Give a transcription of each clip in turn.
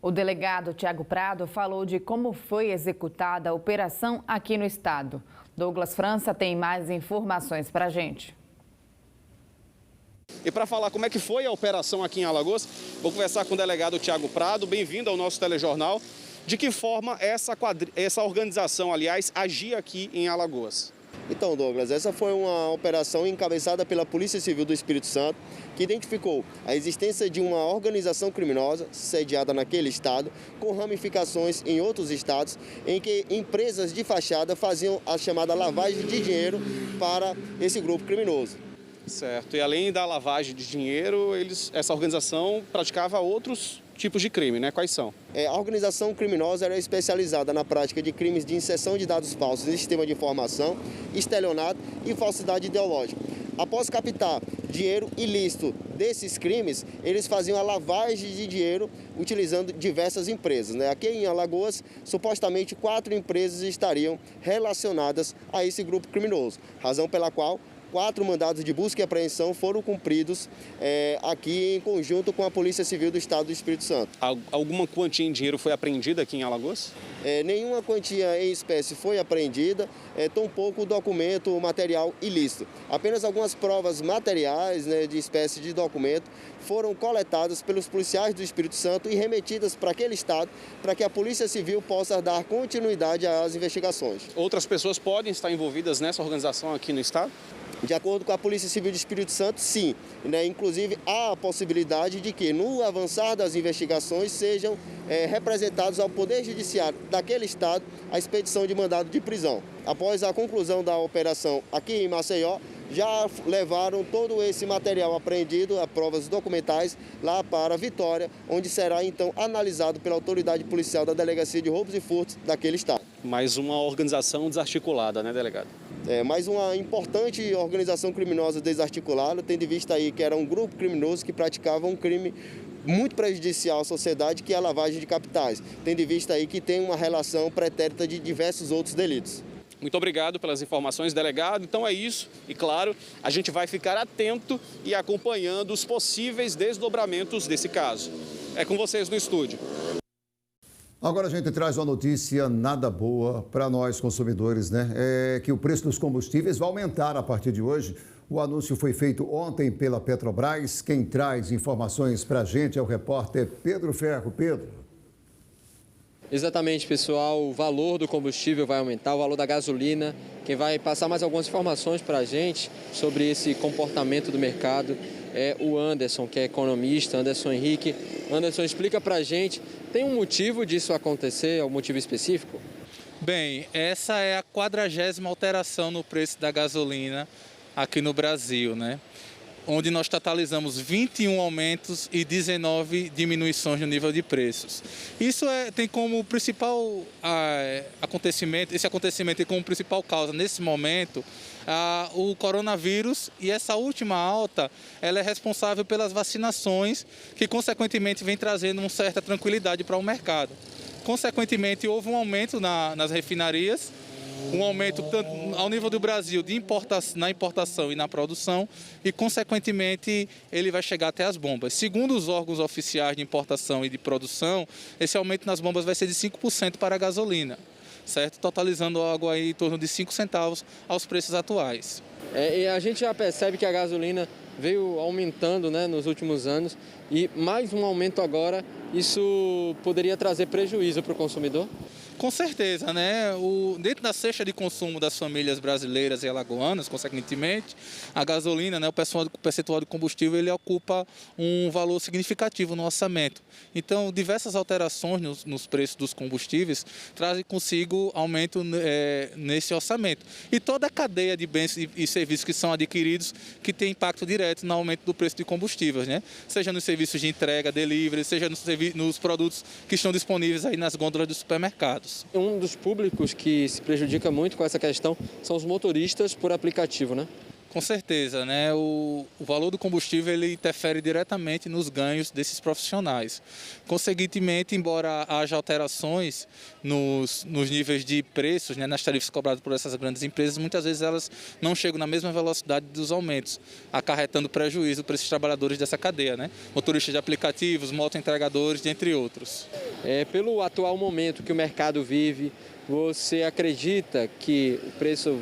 O delegado Tiago Prado falou de como foi executada a operação aqui no estado. Douglas França tem mais informações para a gente. E para falar como é que foi a operação aqui em Alagoas, vou conversar com o delegado Tiago Prado. Bem-vindo ao nosso telejornal. De que forma essa organização, aliás, agia aqui em Alagoas? Então, Douglas, essa foi uma operação encabeçada pela Polícia Civil do Espírito Santo, que identificou a existência de uma organização criminosa sediada naquele estado, com ramificações em outros estados, em que empresas de fachada faziam a chamada lavagem de dinheiro para esse grupo criminoso. Certo. E além da lavagem de dinheiro, essa organização praticava outros tipos de crime, né? Quais são? A organização criminosa era especializada na prática de crimes de inserção de dados falsos em sistema de informação, estelionato e falsidade ideológica. Após captar dinheiro ilícito desses crimes, eles faziam a lavagem de dinheiro utilizando diversas empresas, né? Aqui em Alagoas, supostamente 4 empresas estariam relacionadas a esse grupo criminoso, razão pela qual 4 mandados de busca e apreensão foram cumpridos aqui em conjunto com a Polícia Civil do Estado do Espírito Santo. Alguma quantia em dinheiro foi apreendida aqui em Alagoas? Nenhuma quantia em espécie foi apreendida, tampouco documento material ilícito. Apenas algumas provas materiais, né, de espécie de documento foram coletadas pelos policiais do Espírito Santo e remetidas para aquele estado para que a Polícia Civil possa dar continuidade às investigações. Outras pessoas podem estar envolvidas nessa organização aqui no estado? De acordo com a Polícia Civil do Espírito Santo, sim. Né? Inclusive, há a possibilidade de que, no avançar das investigações, sejam representados ao Poder Judiciário daquele estado a expedição de mandado de prisão. Após a conclusão da operação aqui em Maceió, já levaram todo esse material apreendido, a provas documentais, lá para Vitória, onde será então analisado pela autoridade policial da Delegacia de Roubos e Furtos daquele estado. Mais uma organização desarticulada, né, delegado? Mais uma importante organização criminosa desarticulada, tendo em vista aí que era um grupo criminoso que praticava um crime muito prejudicial à sociedade, que é a lavagem de capitais, tendo em vista aí que tem uma relação pretérita de diversos outros delitos. Muito obrigado pelas informações, delegado. Então é isso. E claro, a gente vai ficar atento e acompanhando os possíveis desdobramentos desse caso. É com vocês no estúdio. Agora a gente traz uma notícia nada boa para nós consumidores, né? É que o preço dos combustíveis vai aumentar a partir de hoje. O anúncio foi feito ontem pela Petrobras. Quem traz informações para a gente é o repórter Pedro Ferro. Pedro. Exatamente, pessoal. O valor do combustível vai aumentar, o valor da gasolina. Quem vai passar mais algumas informações para a gente sobre esse comportamento do mercado é o Anderson, que é economista, Anderson Henrique. Anderson, explica para a gente, tem um motivo disso acontecer, um motivo específico? Bem, essa é a 40ª alteração no preço da gasolina aqui no Brasil, né? Onde nós totalizamos 21 aumentos e 19 diminuições no nível de preços. Isso tem como principal acontecimento, esse acontecimento tem como principal causa nesse momento o coronavírus, e essa última alta ela é responsável pelas vacinações, que consequentemente vem trazendo uma certa tranquilidade para o mercado. Consequentemente, houve um aumento nas refinarias, um aumento tanto ao nível do Brasil na importação e na produção, e consequentemente ele vai chegar até as bombas. Segundo os órgãos oficiais de importação e de produção, esse aumento nas bombas vai ser de 5% para a gasolina, certo? Totalizando algo aí em torno de 5 centavos aos preços atuais. E a gente já percebe que a gasolina veio aumentando, né, nos últimos anos, e mais um aumento agora, isso poderia trazer prejuízo para o consumidor? Com certeza, né? Dentro da cesta de consumo das famílias brasileiras e alagoanas, consequentemente, a gasolina, né, o percentual de combustível, ele ocupa um valor significativo no orçamento. Então, diversas alterações nos preços dos combustíveis trazem consigo aumento nesse orçamento. E toda a cadeia de bens e serviços que são adquiridos, que tem impacto direto no aumento do preço de combustíveis, né? Seja nos serviços de entrega, delivery, seja nos produtos que estão disponíveis aí nas gôndolas dos supermercados. Um dos públicos que se prejudica muito com essa questão são os motoristas por aplicativo, né? Com certeza, né? O valor do combustível ele interfere diretamente nos ganhos desses profissionais. Consequentemente, embora haja alterações nos níveis de preços, né, nas tarifas cobradas por essas grandes empresas, muitas vezes elas não chegam na mesma velocidade dos aumentos, acarretando prejuízo para esses trabalhadores dessa cadeia, né? Motoristas de aplicativos, motoentregadores, dentre outros. Pelo atual momento que o mercado vive, você acredita que o preço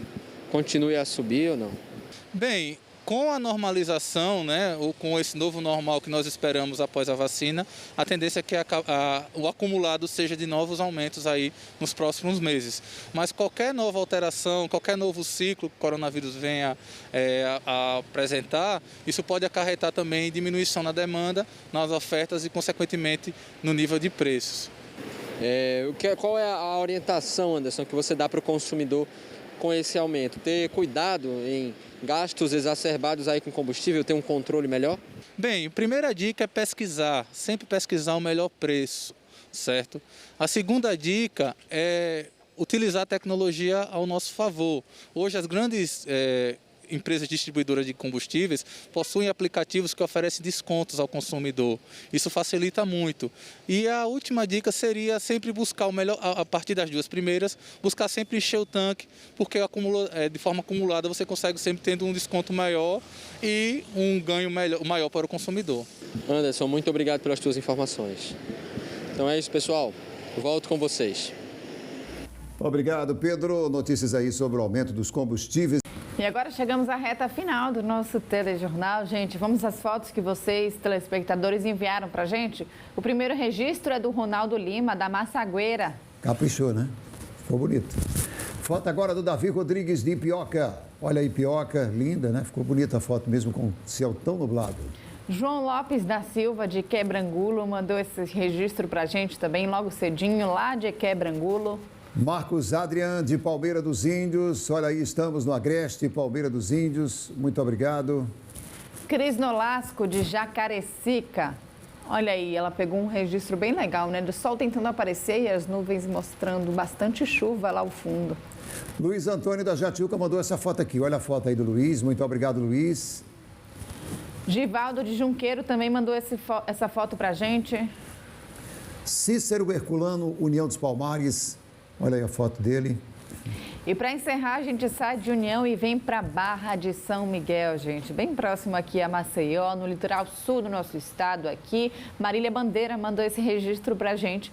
continue a subir ou não? Bem, com a normalização, né, ou com esse novo normal que nós esperamos após a vacina, a tendência é que o acumulado seja de novos aumentos aí nos próximos meses. Mas qualquer nova alteração, qualquer novo ciclo que o coronavírus venha a apresentar, isso pode acarretar também diminuição na demanda, nas ofertas e, consequentemente, no nível de preços. Qual é a orientação, Anderson, que você dá para o consumidor com esse aumento? Ter cuidado em gastos exacerbados aí com combustível, ter um controle melhor? Bem, a primeira dica é pesquisar, sempre pesquisar o melhor preço, certo? A segunda dica é utilizar a tecnologia ao nosso favor. Hoje as grandes empresas distribuidoras de combustíveis possuem aplicativos que oferecem descontos ao consumidor. Isso facilita muito. E a última dica seria sempre buscar o melhor, a partir das duas primeiras, buscar sempre encher o tanque, porque de forma acumulada você consegue sempre tendo um desconto maior e um ganho maior para o consumidor. Anderson, muito obrigado pelas tuas informações. Então é isso, pessoal. Eu volto com vocês. Obrigado, Pedro. Notícias aí sobre o aumento dos combustíveis. E agora chegamos à reta final do nosso telejornal. Gente, vamos às fotos que vocês, telespectadores, enviaram pra gente. O primeiro registro é do Ronaldo Lima, da Massagueira. Caprichou, né? Ficou bonito. Foto agora do Davi Rodrigues de Ipioca. Olha a Ipioca, linda, né? Ficou bonita a foto mesmo com o céu tão nublado. João Lopes da Silva, de Quebrangulo, mandou esse registro pra gente também logo cedinho, lá de Quebrangulo. Marcos Adrian, de Palmeira dos Índios. Olha aí, estamos no Agreste, Palmeira dos Índios. Muito obrigado. Cris Nolasco, de Jacarecica. Olha aí, ela pegou um registro bem legal, né? Do sol tentando aparecer e as nuvens mostrando bastante chuva lá ao fundo. Luiz Antônio da Jatiuca mandou essa foto aqui. Olha a foto aí do Luiz. Muito obrigado, Luiz. Givaldo de Junqueiro também mandou essa foto pra gente. Cícero Herculano, União dos Palmares. Olha aí a foto dele. E para encerrar, a gente sai de União e vem para Barra de São Miguel, gente. Bem próximo aqui a Maceió, no litoral sul do nosso estado aqui. Marília Bandeira mandou esse registro para a gente.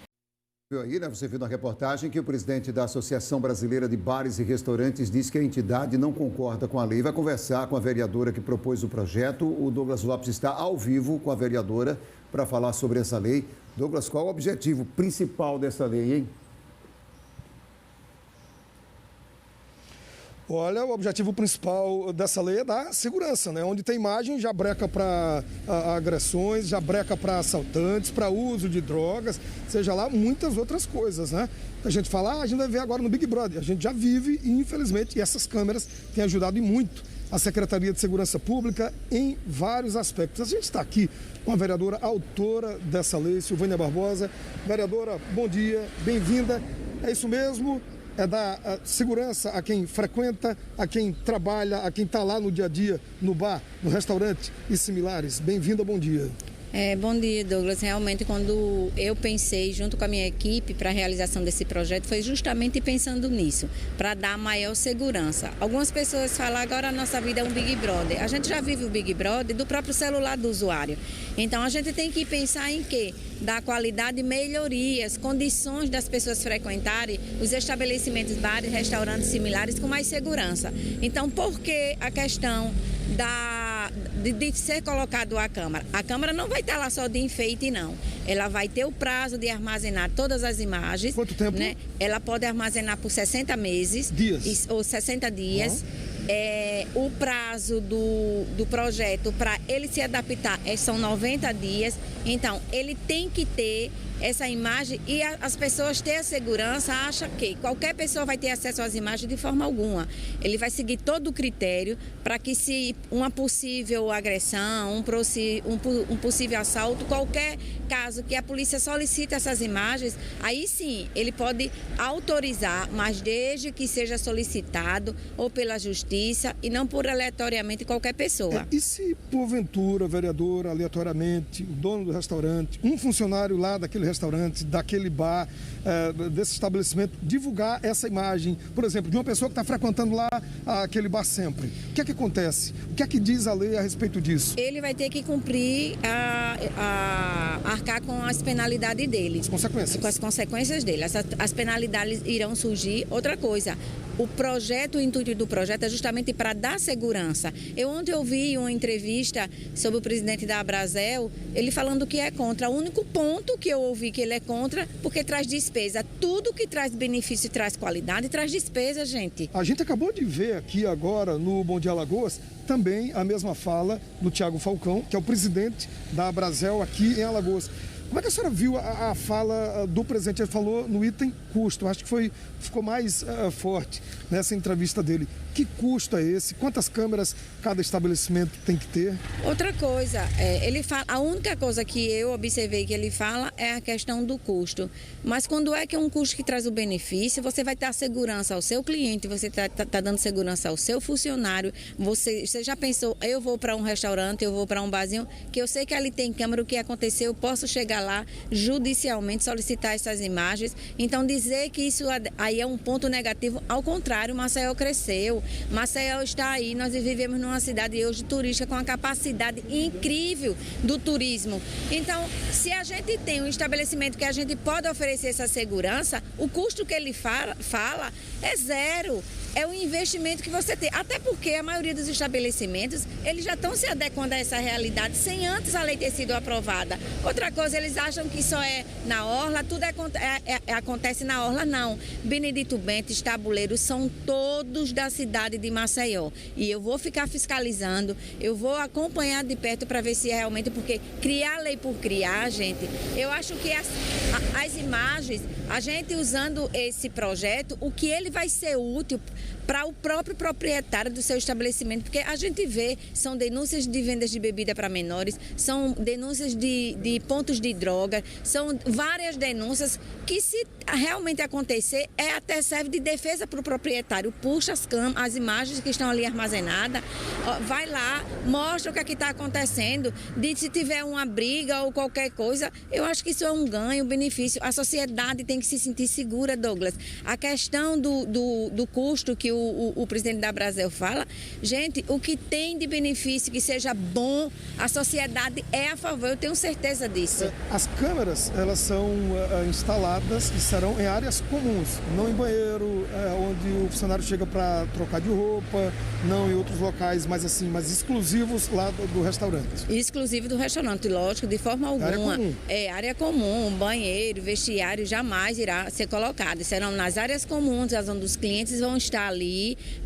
Aí, né, você viu na reportagem que o presidente da Associação Brasileira de Bares e Restaurantes disse que a entidade não concorda com a lei. Vai conversar com a vereadora que propôs o projeto. O Douglas Lopes está ao vivo com a vereadora para falar sobre essa lei. Douglas, qual o objetivo principal dessa lei, hein? Olha, o objetivo principal dessa lei é dar segurança, né? Onde tem imagem já breca para agressões, já breca para assaltantes, para uso de drogas, seja lá muitas outras coisas, né? A gente fala, a gente vai ver agora no Big Brother, a gente já vive e infelizmente essas câmeras têm ajudado e muito a Secretaria de Segurança Pública em vários aspectos. A gente está aqui com a vereadora autora dessa lei, Silvânia Barbosa. Vereadora, bom dia, bem-vinda. É isso mesmo? É dar segurança a quem frequenta, a quem trabalha, a quem está lá no dia a dia, no bar, no restaurante e similares. Bem-vinda, bom dia. Bom dia, Douglas. Realmente, quando eu pensei junto com a minha equipe para a realização desse projeto, foi justamente pensando nisso, para dar maior segurança. Algumas pessoas falam, agora a nossa vida é um Big Brother. A gente já vive o Big Brother do próprio celular do usuário. Então, a gente tem que pensar em quê? Dar qualidade e melhorias, condições das pessoas frequentarem os estabelecimentos, bares, restaurantes similares com mais segurança. Então, por que a questão de ser colocado a câmera? A câmera não vai estar lá só de enfeite, não. Ela vai ter o prazo de armazenar todas as imagens. Quanto tempo? Né? Ela pode armazenar por 60 meses. Dias. Ou 60 dias. O prazo do projeto para ele se adaptar são 90 dias. Então, ele tem que ter essa imagem e as pessoas ter a segurança, acha que qualquer pessoa vai ter acesso às imagens de forma alguma. Ele vai seguir todo o critério para que se uma possível agressão, um possível assalto, qualquer caso que a polícia solicite essas imagens, aí sim, ele pode autorizar, mas desde que seja solicitado ou pela justiça justiça e não por aleatoriamente qualquer pessoa. E se porventura, vereador, aleatoriamente, o dono do restaurante, um funcionário lá daquele restaurante, daquele bar, desse estabelecimento, divulgar essa imagem, por exemplo, de uma pessoa que está frequentando lá aquele bar sempre, o que é que acontece? O que é que diz a lei a respeito disso? Ele vai ter que cumprir, arcar com as penalidades dele. As consequências. Com as consequências dele. As penalidades irão surgir. Outra coisa, o intuito do projeto é justamente para dar segurança. Eu ontem ouvi uma entrevista sobre o presidente da Abrazel, ele falando que é contra. O único ponto que eu ouvi que ele é contra, porque traz despesa. Tudo que traz benefício e traz qualidade, traz despesa, gente. A gente acabou de ver aqui agora no Bom Dia Alagoas também a mesma fala do Thiago Falcão, que é o presidente da Abrazel aqui em Alagoas. Como é que a senhora viu a fala do presidente? Ele falou no item custo. Acho que ficou mais forte nessa entrevista dele. Que custo é esse? Quantas câmeras cada estabelecimento tem que ter? Outra coisa, ele fala, a única coisa que eu observei que ele fala é a questão do custo. Mas quando é que é um custo que traz o benefício, você vai dar segurança ao seu cliente, você está dando segurança ao seu funcionário. Você já pensou, eu vou para um restaurante, eu vou para um barzinho, que eu sei que ali tem câmera, o que aconteceu, eu posso chegar lá judicialmente, solicitar essas imagens. Então dizer que isso aí é um ponto negativo, ao contrário, Maceió cresceu. Maceió está aí, nós vivemos numa cidade hoje turística com uma capacidade incrível do turismo. Então, se a gente tem um estabelecimento que a gente pode oferecer essa segurança, o custo que ele fala é zero. É o investimento que você tem. Até porque a maioria dos estabelecimentos, eles já estão se adequando a essa realidade sem antes a lei ter sido aprovada. Outra coisa, eles acham que só é na orla, tudo acontece na orla, não. Benedito Bentes, Tabuleiro, são todos da cidade de Maceió. E eu vou ficar fiscalizando, eu vou acompanhar de perto para ver se realmente, porque criar lei por criar, gente, eu acho que as imagens, a gente usando esse projeto, o que ele vai ser útil para o próprio proprietário do seu estabelecimento, porque a gente vê, são denúncias de vendas de bebida para menores, são denúncias de pontos de droga, são várias denúncias que, se realmente acontecer, até serve de defesa para o proprietário. Puxa as imagens que estão ali armazenadas, vai lá, mostra o que é que está acontecendo, se tiver uma briga ou qualquer coisa, eu acho que isso é um ganho, um benefício. A sociedade tem que se sentir segura, Douglas. A questão do custo que o presidente da Abrazel fala, gente, o que tem de benefício que seja bom, a sociedade é a favor, eu tenho certeza disso. As câmeras, elas são instaladas e serão em áreas comuns, não em banheiro, onde o funcionário chega para trocar de roupa, não em outros locais mais exclusivos lá do restaurante. Exclusivo do restaurante, lógico, de forma alguma. Área comum, banheiro, vestiário, jamais irá ser colocado. Serão nas áreas comuns, onde os clientes vão estar ali,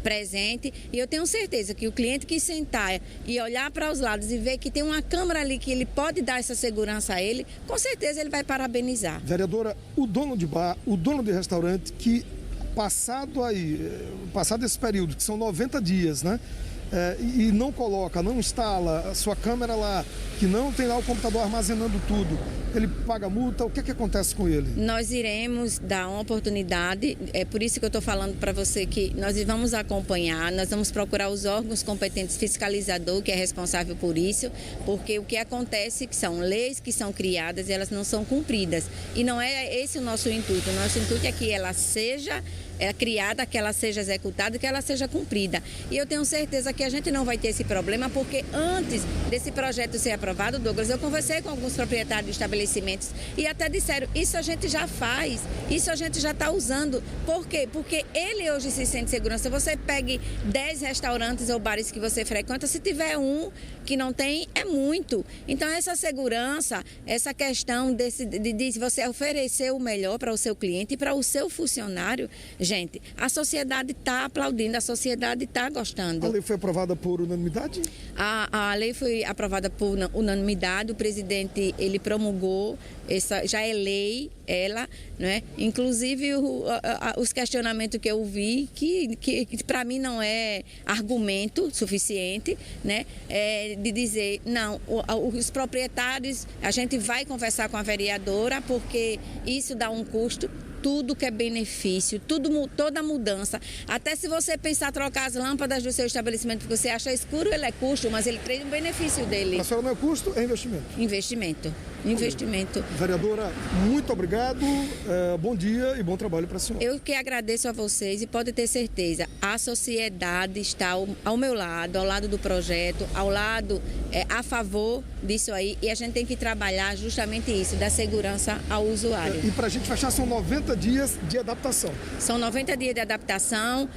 presente, e eu tenho certeza que o cliente que sentar e olhar para os lados e ver que tem uma câmera ali que ele pode dar essa segurança a ele, com certeza ele vai parabenizar. Vereadora, o dono de bar, o dono de restaurante, que passado esse período, que são 90 dias, né? E não coloca, não instala a sua câmera lá, que não tem lá o computador armazenando tudo, ele paga multa, o que acontece com ele? Nós iremos dar uma oportunidade, é por isso que eu estou falando para você que nós vamos acompanhar, nós vamos procurar os órgãos competentes, fiscalizador, que é responsável por isso, porque o que acontece é que são leis que são criadas e elas não são cumpridas. E não é esse o nosso intuito. O nosso intuito é que ela seja criada, que ela seja executada, que ela seja cumprida. E eu tenho certeza que a gente não vai ter esse problema, porque antes desse projeto ser aprovado, Douglas, eu conversei com alguns proprietários de estabelecimentos e até disseram, isso a gente já faz, isso a gente já está usando. Por quê? Porque ele hoje se sente segurança. Você pegue 10 restaurantes ou bares que você frequenta, se tiver um que não tem, é muito. Então essa segurança, essa questão de você oferecer o melhor para o seu cliente e para o seu funcionário, gente, a sociedade está aplaudindo, a sociedade está gostando. A lei foi aprovada por unanimidade? A lei foi aprovada por unanimidade, o presidente, ele promulgou, já é lei, né? Inclusive os questionamentos que eu vi, que para mim não é argumento suficiente, né? De dizer, não, os proprietários, a gente vai conversar com a vereadora, porque isso dá um custo. tudo que é benefício, toda mudança. Até se você pensar trocar as lâmpadas do seu estabelecimento, porque você acha escuro, ele é custo, mas ele traz um benefício dele. A senhora não é custo, é investimento. Investimento. Vereadora, muito obrigado, bom dia e bom trabalho para a senhora. Eu que agradeço a vocês e pode ter certeza, a sociedade está ao meu lado, ao lado do projeto, ao lado, a favor disso aí, e a gente tem que trabalhar justamente isso, da segurança ao usuário. E para a gente fechar, são 90 dias de adaptação. São 90 dias de adaptação,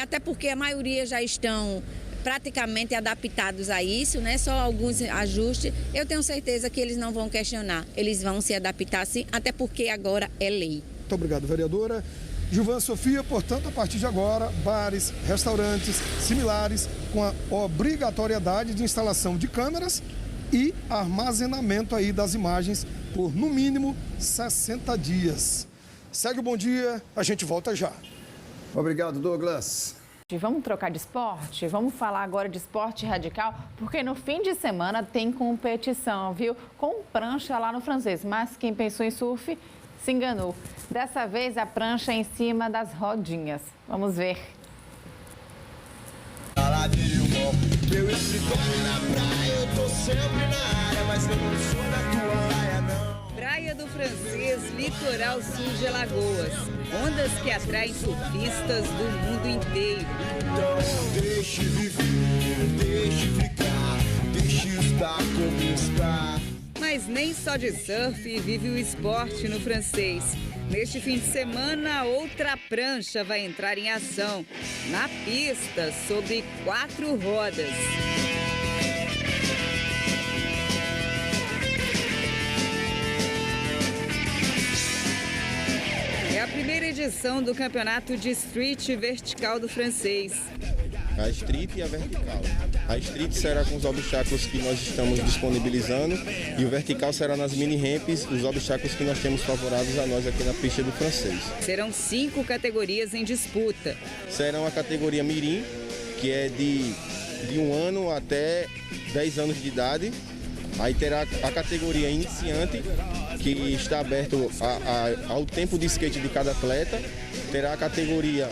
até porque a maioria já estão praticamente adaptados a isso, né? Só alguns ajustes. Eu tenho certeza que eles não vão questionar, eles vão se adaptar sim, até porque agora é lei. Muito obrigado, vereadora. Gilvan Sofia, portanto, a partir de agora, bares, restaurantes similares com a obrigatoriedade de instalação de câmeras e armazenamento aí das imagens por, no mínimo, 60 dias. Segue o Bom Dia, a gente volta já. Obrigado, Douglas. Vamos trocar de esporte? Vamos falar agora de esporte radical, porque no fim de semana tem competição, viu? Com prancha lá no Francês, mas quem pensou em surf se enganou. Dessa vez a prancha é em cima das rodinhas. Vamos ver. Praia do Francês, litoral sul de Alagoas. Ondas que atraem surfistas do mundo inteiro. Então deixe viver, deixe ficar, deixe estar como está. Mas nem só de surf vive o esporte no Francês. Neste fim de semana, outra prancha vai entrar em ação. Na pista, sobre 4 rodas. É a primeira edição do campeonato de street vertical do Francês. A street e a vertical. A street será com os obstáculos que nós estamos disponibilizando e o vertical será nas mini ramps, os obstáculos que nós temos favoráveis a nós aqui na pista do Francês. Serão 5 categorias em disputa. Serão a categoria Mirim, que é de 1 ano até 10 anos de idade. Aí terá a categoria Iniciante, que está aberto ao tempo de skate de cada atleta. Terá a categoria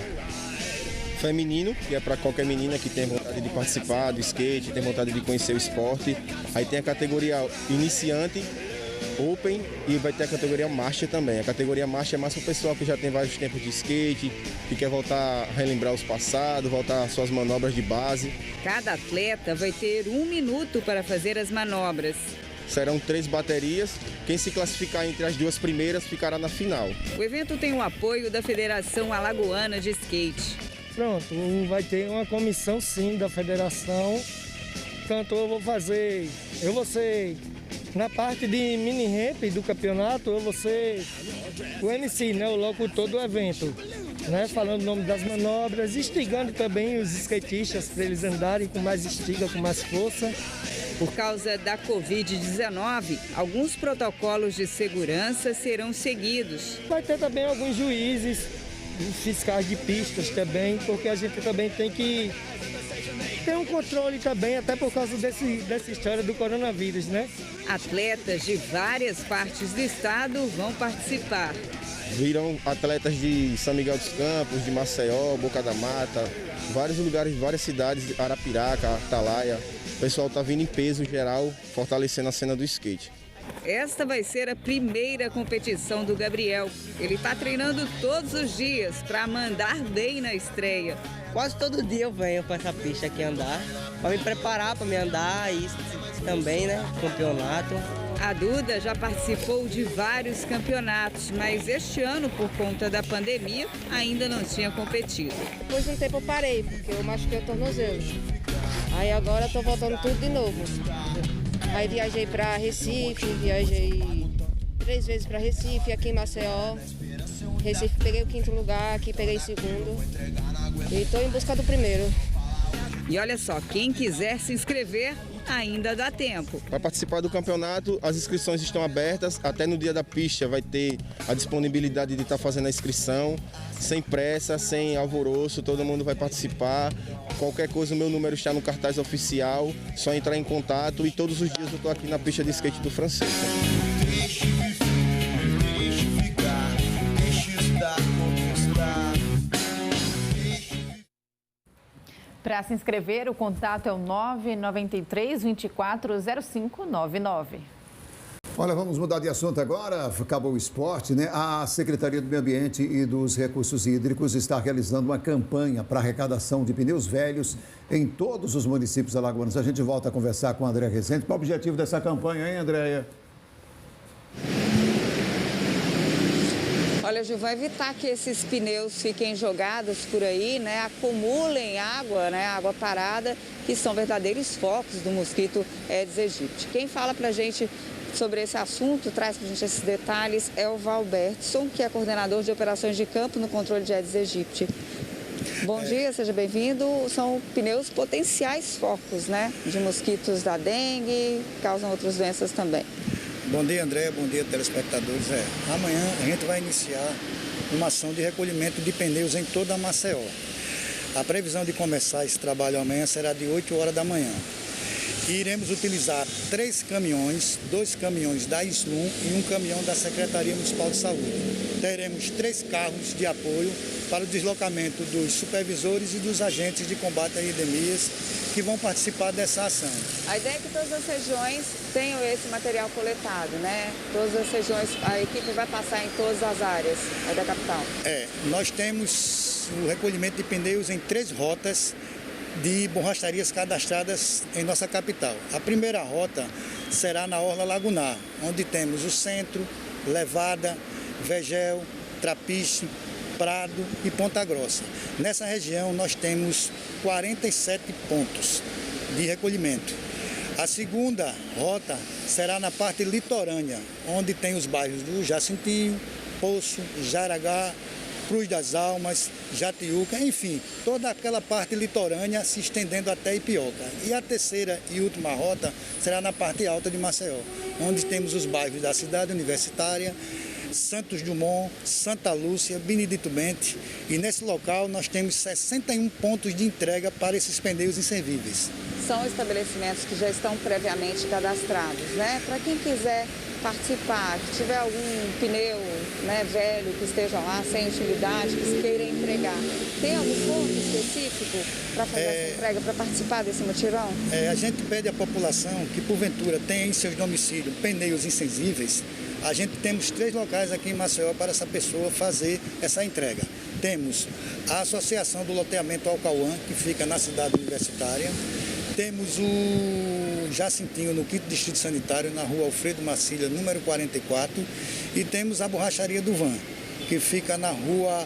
Feminino, que é para qualquer menina que tem vontade de participar do skate, tem vontade de conhecer o esporte. Aí tem a categoria Iniciante, Open, e vai ter a categoria Master também. A categoria Master é mais para o pessoal que já tem vários tempos de skate, que quer voltar a relembrar os passados, voltar às suas manobras de base. Cada atleta vai ter 1 minuto para fazer as manobras. Serão 3 baterias. Quem se classificar entre as 2 primeiras ficará na final. O evento tem o apoio da Federação Alagoana de Skate. Pronto, vai ter uma comissão sim da federação. Tanto eu vou ser na parte de mini ramp do campeonato, eu vou ser o MC, né, o locutor do evento, né, falando o nome das manobras, instigando também os skatistas para eles andarem com mais estiga, com mais força. Por causa da Covid-19, alguns protocolos de segurança serão seguidos. Vai ter também alguns juízes, fiscais de pistas também, porque a gente também tem que ter um controle também, até por causa dessa história do coronavírus, né? Atletas de várias partes do estado vão participar. Virão atletas de São Miguel dos Campos, de Maceió, Boca da Mata, vários lugares, várias cidades, Arapiraca, Atalaia. O pessoal está vindo em peso geral, fortalecendo a cena do skate. Esta vai ser a primeira competição do Gabriel. Ele está treinando todos os dias para mandar bem na estreia. Quase todo dia eu venho para essa pista aqui andar, para me preparar para me andar, isso também, né? Campeonato. A Duda já participou de vários campeonatos, mas este ano, por conta da pandemia, ainda não tinha competido. Depois de um tempo eu parei, porque eu machuquei o tornozelo. Aí agora estou voltando tudo de novo. Aí viajei para Recife, viajei 3 vezes para Recife, aqui em Maceió. Recife peguei o 5º lugar, aqui peguei 2º. E estou em busca do 1º. E olha só, quem quiser se inscrever, ainda dá tempo. Para participar do campeonato, as inscrições estão abertas. Até no dia da pista vai ter a disponibilidade de estar fazendo a inscrição. Sem pressa, sem alvoroço, todo mundo vai participar. Qualquer coisa, o meu número está no cartaz oficial. Só entrar em contato e todos os dias eu estou aqui na pista de skate do Francês. Para se inscrever, o contato é o 993 24 0599. Olha, vamos mudar de assunto agora. Acabou o esporte, né? A Secretaria do Meio Ambiente e dos Recursos Hídricos está realizando uma campanha para arrecadação de pneus velhos em todos os municípios alagoanos. A gente volta a conversar com a Andréia Rezende. Qual o objetivo dessa campanha, hein, Andréia? Olha, Gilvan, evitar que esses pneus fiquem jogados por aí, né? Acumulem água, né? Água parada, que são verdadeiros focos do mosquito Aedes aegypti. Quem fala pra gente sobre esse assunto, traz para a gente esses detalhes, é o Valbertson, que é coordenador de operações de campo no controle de Aedes aegypti. Bom dia, seja bem-vindo. São pneus potenciais focos, né, de mosquitos da dengue, causam outras doenças também. Bom dia, André. Bom dia, telespectadores. Amanhã a gente vai iniciar uma ação de recolhimento de pneus em toda a Maceió. A previsão de começar esse trabalho amanhã será de 8 horas da manhã. E iremos utilizar 3 caminhões, 2 caminhões da ISNUM e 1 caminhão da Secretaria Municipal de Saúde. Teremos 3 carros de apoio para o deslocamento dos supervisores e dos agentes de combate a epidemias que vão participar dessa ação. A ideia é que todas as regiões tenham esse material coletado, né? Todas as regiões, a equipe vai passar em todas as áreas da capital. Nós temos o recolhimento de pneus em 3 rotas de borracharias cadastradas em nossa capital. A primeira rota será na Orla Lagunar, onde temos o Centro, Levada, Vegel, Trapiche, Prado e Ponta Grossa. Nessa região nós temos 47 pontos de recolhimento. A segunda rota será na parte litorânea, onde tem os bairros do Jacintinho, Poço, Jaragá, Cruz das Almas, Jatiuca, enfim, toda aquela parte litorânea se estendendo até Ipioca. E a terceira e última rota será na parte alta de Maceió, onde temos os bairros da Cidade Universitária, Santos Dumont, Santa Lúcia, Benedito Bente, e nesse local nós temos 61 pontos de entrega para esses pneus inservíveis. São estabelecimentos que já estão previamente cadastrados, né? Para quem quiser participar, que tiver algum pneu, né, velho que esteja lá sem utilidade, que se queira entregar, tem algum ponto específico para fazer essa entrega, para participar desse mutirão? A gente pede à população que porventura tenha em seus domicílios pneus insensíveis. A gente temos 3 locais aqui em Maceió para essa pessoa fazer essa entrega. Temos a Associação do Loteamento Alcauã, que fica na cidade universitária. Temos o Jacintinho, no 5º Distrito Sanitário, na rua Alfredo Marcília, número 44. E temos a Borracharia do Van, que fica na rua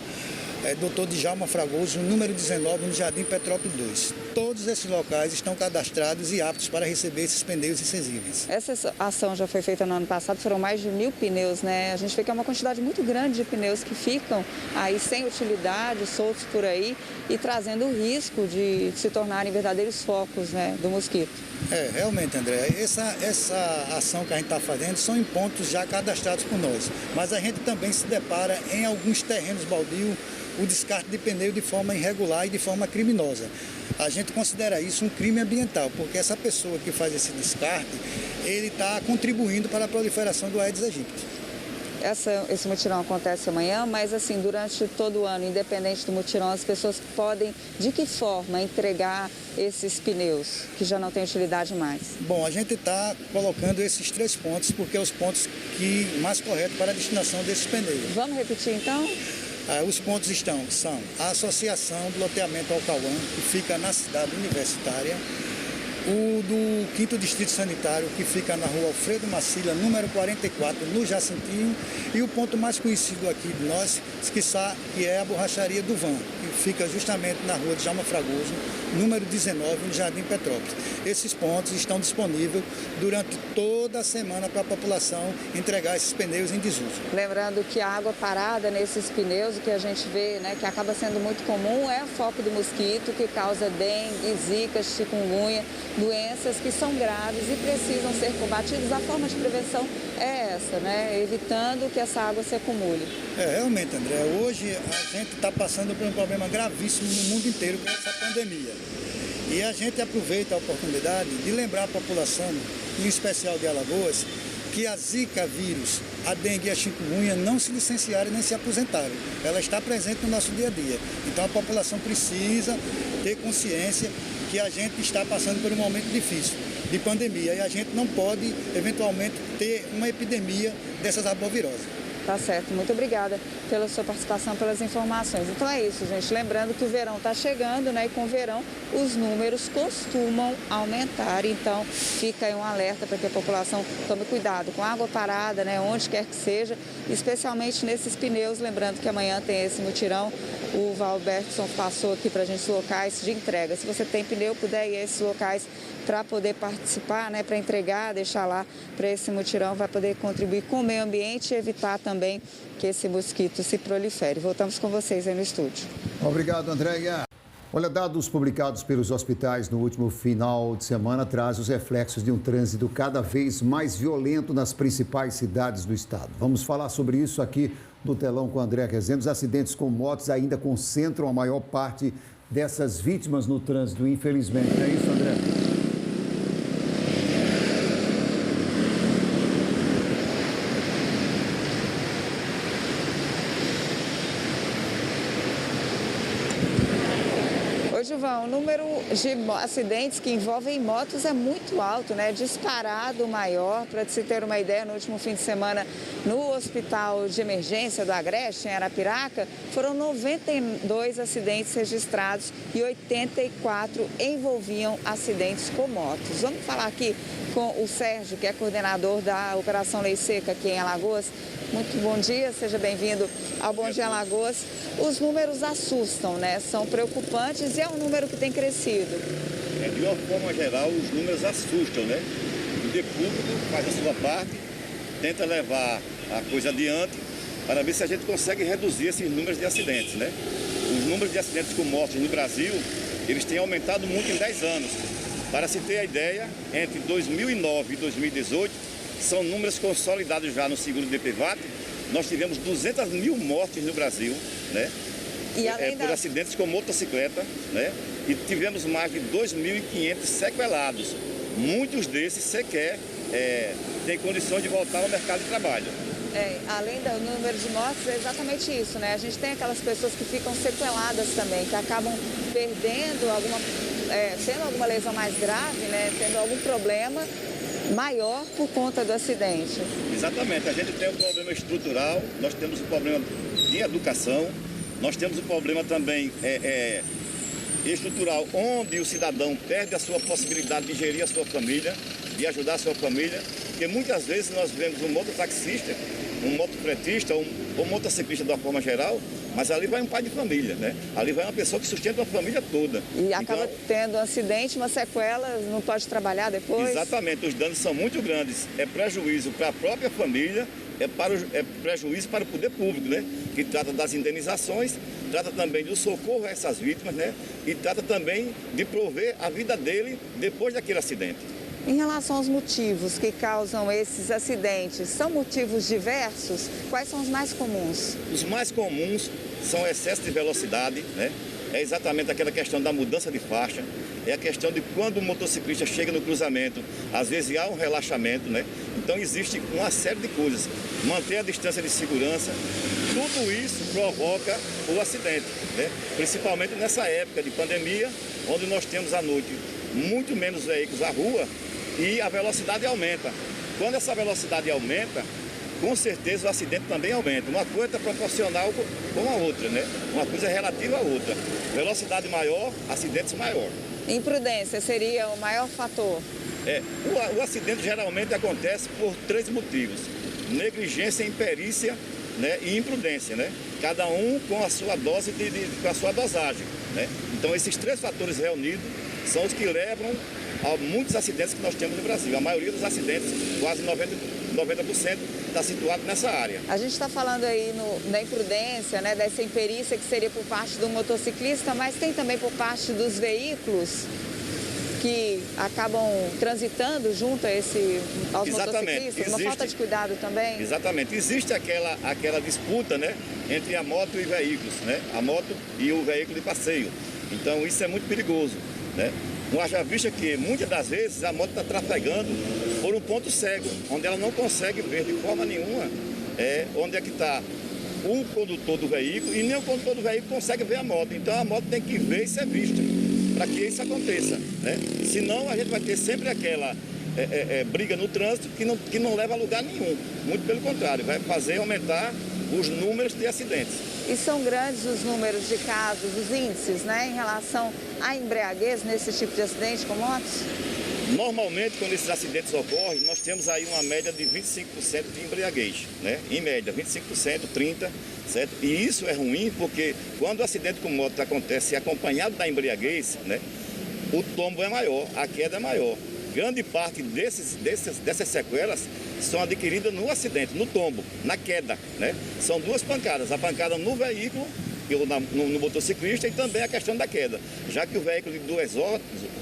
Dr. Djalma Fragoso, número 19, no Jardim Petrópolis 2. Todos esses locais estão cadastrados e aptos para receber esses pneus insensíveis. Essa ação já foi feita no ano passado, foram mais de 1.000 pneus, né? A gente vê que é uma quantidade muito grande de pneus que ficam aí sem utilidade, soltos por aí e trazendo o risco de se tornarem verdadeiros focos, né, do mosquito. Realmente, André, essa ação que a gente está fazendo são em pontos já cadastrados por nós, mas a gente também se depara em alguns terrenos baldios o descarte de pneu de forma irregular e de forma criminosa. A gente considera isso um crime ambiental, porque essa pessoa que faz esse descarte, ele está contribuindo para a proliferação do Aedes aegypti. Esse mutirão acontece amanhã, mas assim, durante todo o ano, independente do mutirão, as pessoas podem, de que forma, entregar esses pneus, que já não têm utilidade mais? Bom, a gente está colocando esses 3 pontos, porque é os pontos mais corretos para a destinação desses pneus. Vamos repetir, então? Os pontos são a Associação do Loteamento Alcauã, que fica na cidade universitária, o do 5º Distrito Sanitário, que fica na rua Alfredo Marcília, número 44, no Jacintinho, e o ponto mais conhecido aqui de nós, que é a Borracharia do Van, que fica justamente na rua de Djalma Fragoso, número 19, no Jardim Petrópolis. Esses pontos estão disponíveis durante toda a semana para a população entregar esses pneus em desuso. Lembrando que a água parada nesses pneus, o que a gente vê, né, que acaba sendo muito comum, é o foco do mosquito, que causa dengue, zika, chikungunya, doenças que são graves e precisam ser combatidas. A forma de prevenção é essa, né, evitando que essa água se acumule. Realmente, André, hoje a gente está passando por um problema gravíssimo no mundo inteiro com essa pandemia. E a gente aproveita a oportunidade de lembrar a população, em especial de Alagoas, que a Zika vírus, a dengue e a chikungunya não se licenciarem nem se aposentarem. Ela está presente no nosso dia a dia. Então a população precisa ter consciência que a gente está passando por um momento difícil de pandemia e a gente não pode, eventualmente, ter uma epidemia dessas arboviroses. Tá certo, muito obrigada pela sua participação, pelas informações. Então é isso, gente. Lembrando que o verão está chegando, né? E com o verão os números costumam aumentar. Então fica aí um alerta para que a população tome cuidado com água parada, né? Onde quer que seja, especialmente nesses pneus. Lembrando que amanhã tem esse mutirão. O Valbertson passou aqui para a gente os locais de entrega. Se você tem pneu, puder ir a esses locais para poder participar, né, para entregar, deixar lá para esse mutirão, vai poder contribuir com o meio ambiente e evitar também que esse mosquito se prolifere. Voltamos com vocês aí no estúdio. Obrigado, Andréia. Olha, dados publicados pelos hospitais no último final de semana trazem os reflexos de um trânsito cada vez mais violento nas principais cidades do estado. Vamos falar sobre isso aqui no telão com a Andréia Rezende. Os acidentes com motos ainda concentram a maior parte dessas vítimas no trânsito, infelizmente. Não é isso, André? Gilvão, o número de acidentes que envolvem motos é muito alto, né? Disparado maior. Para se ter uma ideia, no último fim de semana, no Hospital de Emergência do Agreste, em Arapiraca, foram 92 acidentes registrados e 84 envolviam acidentes com motos. Vamos falar aqui com o Sérgio, que é coordenador da Operação Lei Seca aqui em Alagoas. Muito bom dia, seja bem-vindo ao Bom Dia Alagoas. Os números assustam, né? São preocupantes e é um número que tem crescido. De uma forma geral, os números assustam, né? O poder público faz a sua parte, tenta levar a coisa adiante para ver se a gente consegue reduzir esses números de acidentes, né? Os números de acidentes com mortes no Brasil, eles têm aumentado muito em 10 anos. Para se ter a ideia, entre 2009 e 2018, são números consolidados já no segundo DPVAT. Nós tivemos 200 mil mortes no Brasil, né? Por acidentes com motocicleta, né? E tivemos mais de 2.500 sequelados. Muitos desses sequer têm condições de voltar ao mercado de trabalho. Além do número de mortes, é exatamente isso, né? A gente tem aquelas pessoas que ficam sequeladas também, que acabam perdendo tendo alguma lesão mais grave, né? Tendo algum problema maior por conta do acidente. Exatamente, a gente tem um problema estrutural, nós temos um problema de educação, nós temos um problema também estrutural, onde o cidadão perde a sua possibilidade de gerir a sua família, de ajudar a sua família, porque muitas vezes nós vemos um mototaxista, um motofretista ou um motociclista de uma forma geral, mas ali vai um pai de família, né? Ali vai uma pessoa que sustenta a família toda. E acaba tendo um acidente, uma sequela, não pode trabalhar depois? Exatamente, os danos são muito grandes. É prejuízo para a própria família, é prejuízo para o poder público, né? Que trata das indenizações, trata também do socorro a essas vítimas, né? E trata também de prover a vida dele depois daquele acidente. Em relação aos motivos que causam esses acidentes, são motivos diversos? Quais são os mais comuns? Os mais comuns são excesso de velocidade, né? É exatamente aquela questão da mudança de faixa, é a questão de quando o motociclista chega no cruzamento, às vezes há um relaxamento, né? Então existe uma série de coisas. Manter a distância de segurança, tudo isso provoca o acidente, né? Principalmente nessa época de pandemia, onde nós temos à noite muito menos veículos à rua e a velocidade aumenta. Quando essa velocidade aumenta, com certeza o acidente também aumenta. Uma coisa é proporcional com a outra, né? Uma coisa é relativa à outra. Velocidade maior, acidentes maior. Imprudência seria o maior fator? O acidente geralmente acontece por 3 motivos. Negligência, imperícia, né? E imprudência, né? Cada um com a sua dose, com a sua dosagem, né? Então esses 3 fatores reunidos são os que levam a muitos acidentes que nós temos no Brasil. A maioria dos acidentes, quase 90%, está situado nessa área. A gente está falando aí da imprudência, né, dessa imperícia que seria por parte do motociclista, mas tem também por parte dos veículos que acabam transitando junto aos motociclistas, uma falta de cuidado também? Exatamente. Existe aquela disputa, né, entre a moto e veículos, né, a moto e o veículo de passeio. Então isso é muito perigoso, né? Haja vista que muitas das vezes a moto está trafegando por um ponto cego, onde ela não consegue ver de forma nenhuma onde é que está o condutor do veículo e nem o condutor do veículo consegue ver a moto. Então a moto tem que ver e ser vista para que isso aconteça, né? Senão a gente vai ter sempre aquela briga no trânsito que não leva a lugar nenhum. Muito pelo contrário, vai fazer aumentar os números de acidentes. E são grandes os números de casos, os índices, né, em relação à embriaguez nesse tipo de acidente com motos? Normalmente, quando esses acidentes ocorrem, nós temos aí uma média de 25% de embriaguez, né? Em média, 25%, 30%, certo? E isso é ruim porque quando o acidente com moto acontece acompanhado da embriaguez, né, o tombo é maior, a queda é maior. Grande parte dessas sequelas são adquiridas no acidente, no tombo, na queda, né? São duas pancadas, a pancada no veículo, no motociclista, e também a questão da queda, já que o veículo de duas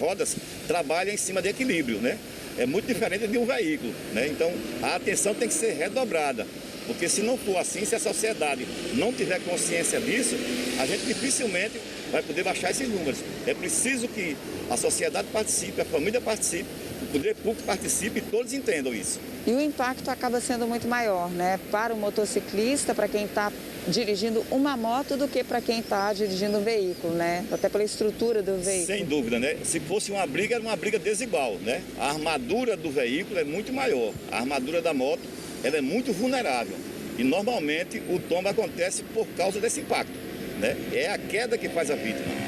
rodas trabalha em cima de equilíbrio, né? É muito diferente de um veículo, né? Então a atenção tem que ser redobrada, porque se não for assim, se a sociedade não tiver consciência disso, a gente dificilmente vai poder baixar esses números. É preciso que a sociedade participe, a família participe, o poder público participe e todos entendam isso. E o impacto acaba sendo muito maior, né? Para o motociclista, para quem está dirigindo uma moto, do que para quem está dirigindo um veículo, né? Até pela estrutura do veículo. Sem dúvida, né? Se fosse uma briga, era uma briga desigual, né? A armadura do veículo é muito maior. A armadura da moto, ela é muito vulnerável. E normalmente o tombo acontece por causa desse impacto, né? É a queda que faz a vítima.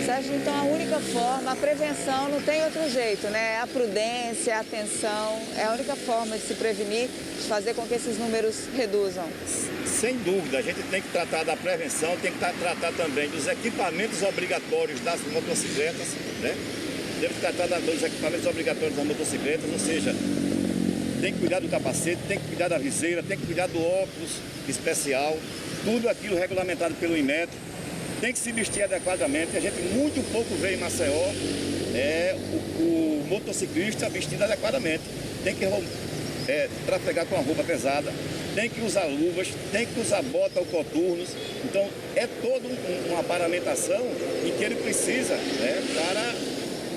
Sérgio, então a única forma, a prevenção não tem outro jeito, né? A prudência, a atenção, é a única forma de se prevenir, de fazer com que esses números reduzam. Sem dúvida, a gente tem que tratar da prevenção, tem que tratar também dos equipamentos obrigatórios das motocicletas, né? Temos que tratar dos equipamentos obrigatórios das motocicletas, ou seja, tem que cuidar do capacete, tem que cuidar da viseira, tem que cuidar do óculos especial, tudo aquilo regulamentado pelo Inmetro. Tem que se vestir adequadamente. A gente muito pouco vê em Maceió o motociclista vestido adequadamente. Tem que trafegar com a roupa pesada, tem que usar luvas, tem que usar bota ou coturnos. Então, é toda uma paramentação em que ele precisa, né,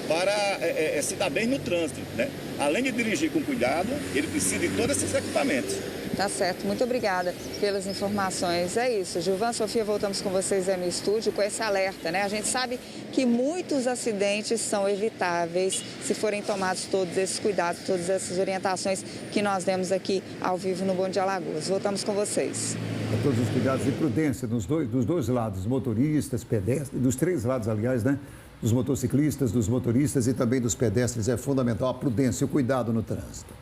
para se dar bem no trânsito, né? Além de dirigir com cuidado, ele precisa de todos esses equipamentos. Tá certo, muito obrigada pelas informações. É isso, Gilvan, Sofia, voltamos com vocês aí no estúdio com esse alerta, né? A gente sabe que muitos acidentes são evitáveis se forem tomados todos esses cuidados, todas essas orientações que nós demos aqui ao vivo no Bom Dia Alagoas. Voltamos com vocês. Todos os cuidados e prudência dos dois lados, motoristas, pedestres, dos três lados, aliás, né? Dos motociclistas, dos motoristas e também dos pedestres. É fundamental a prudência e o cuidado no trânsito.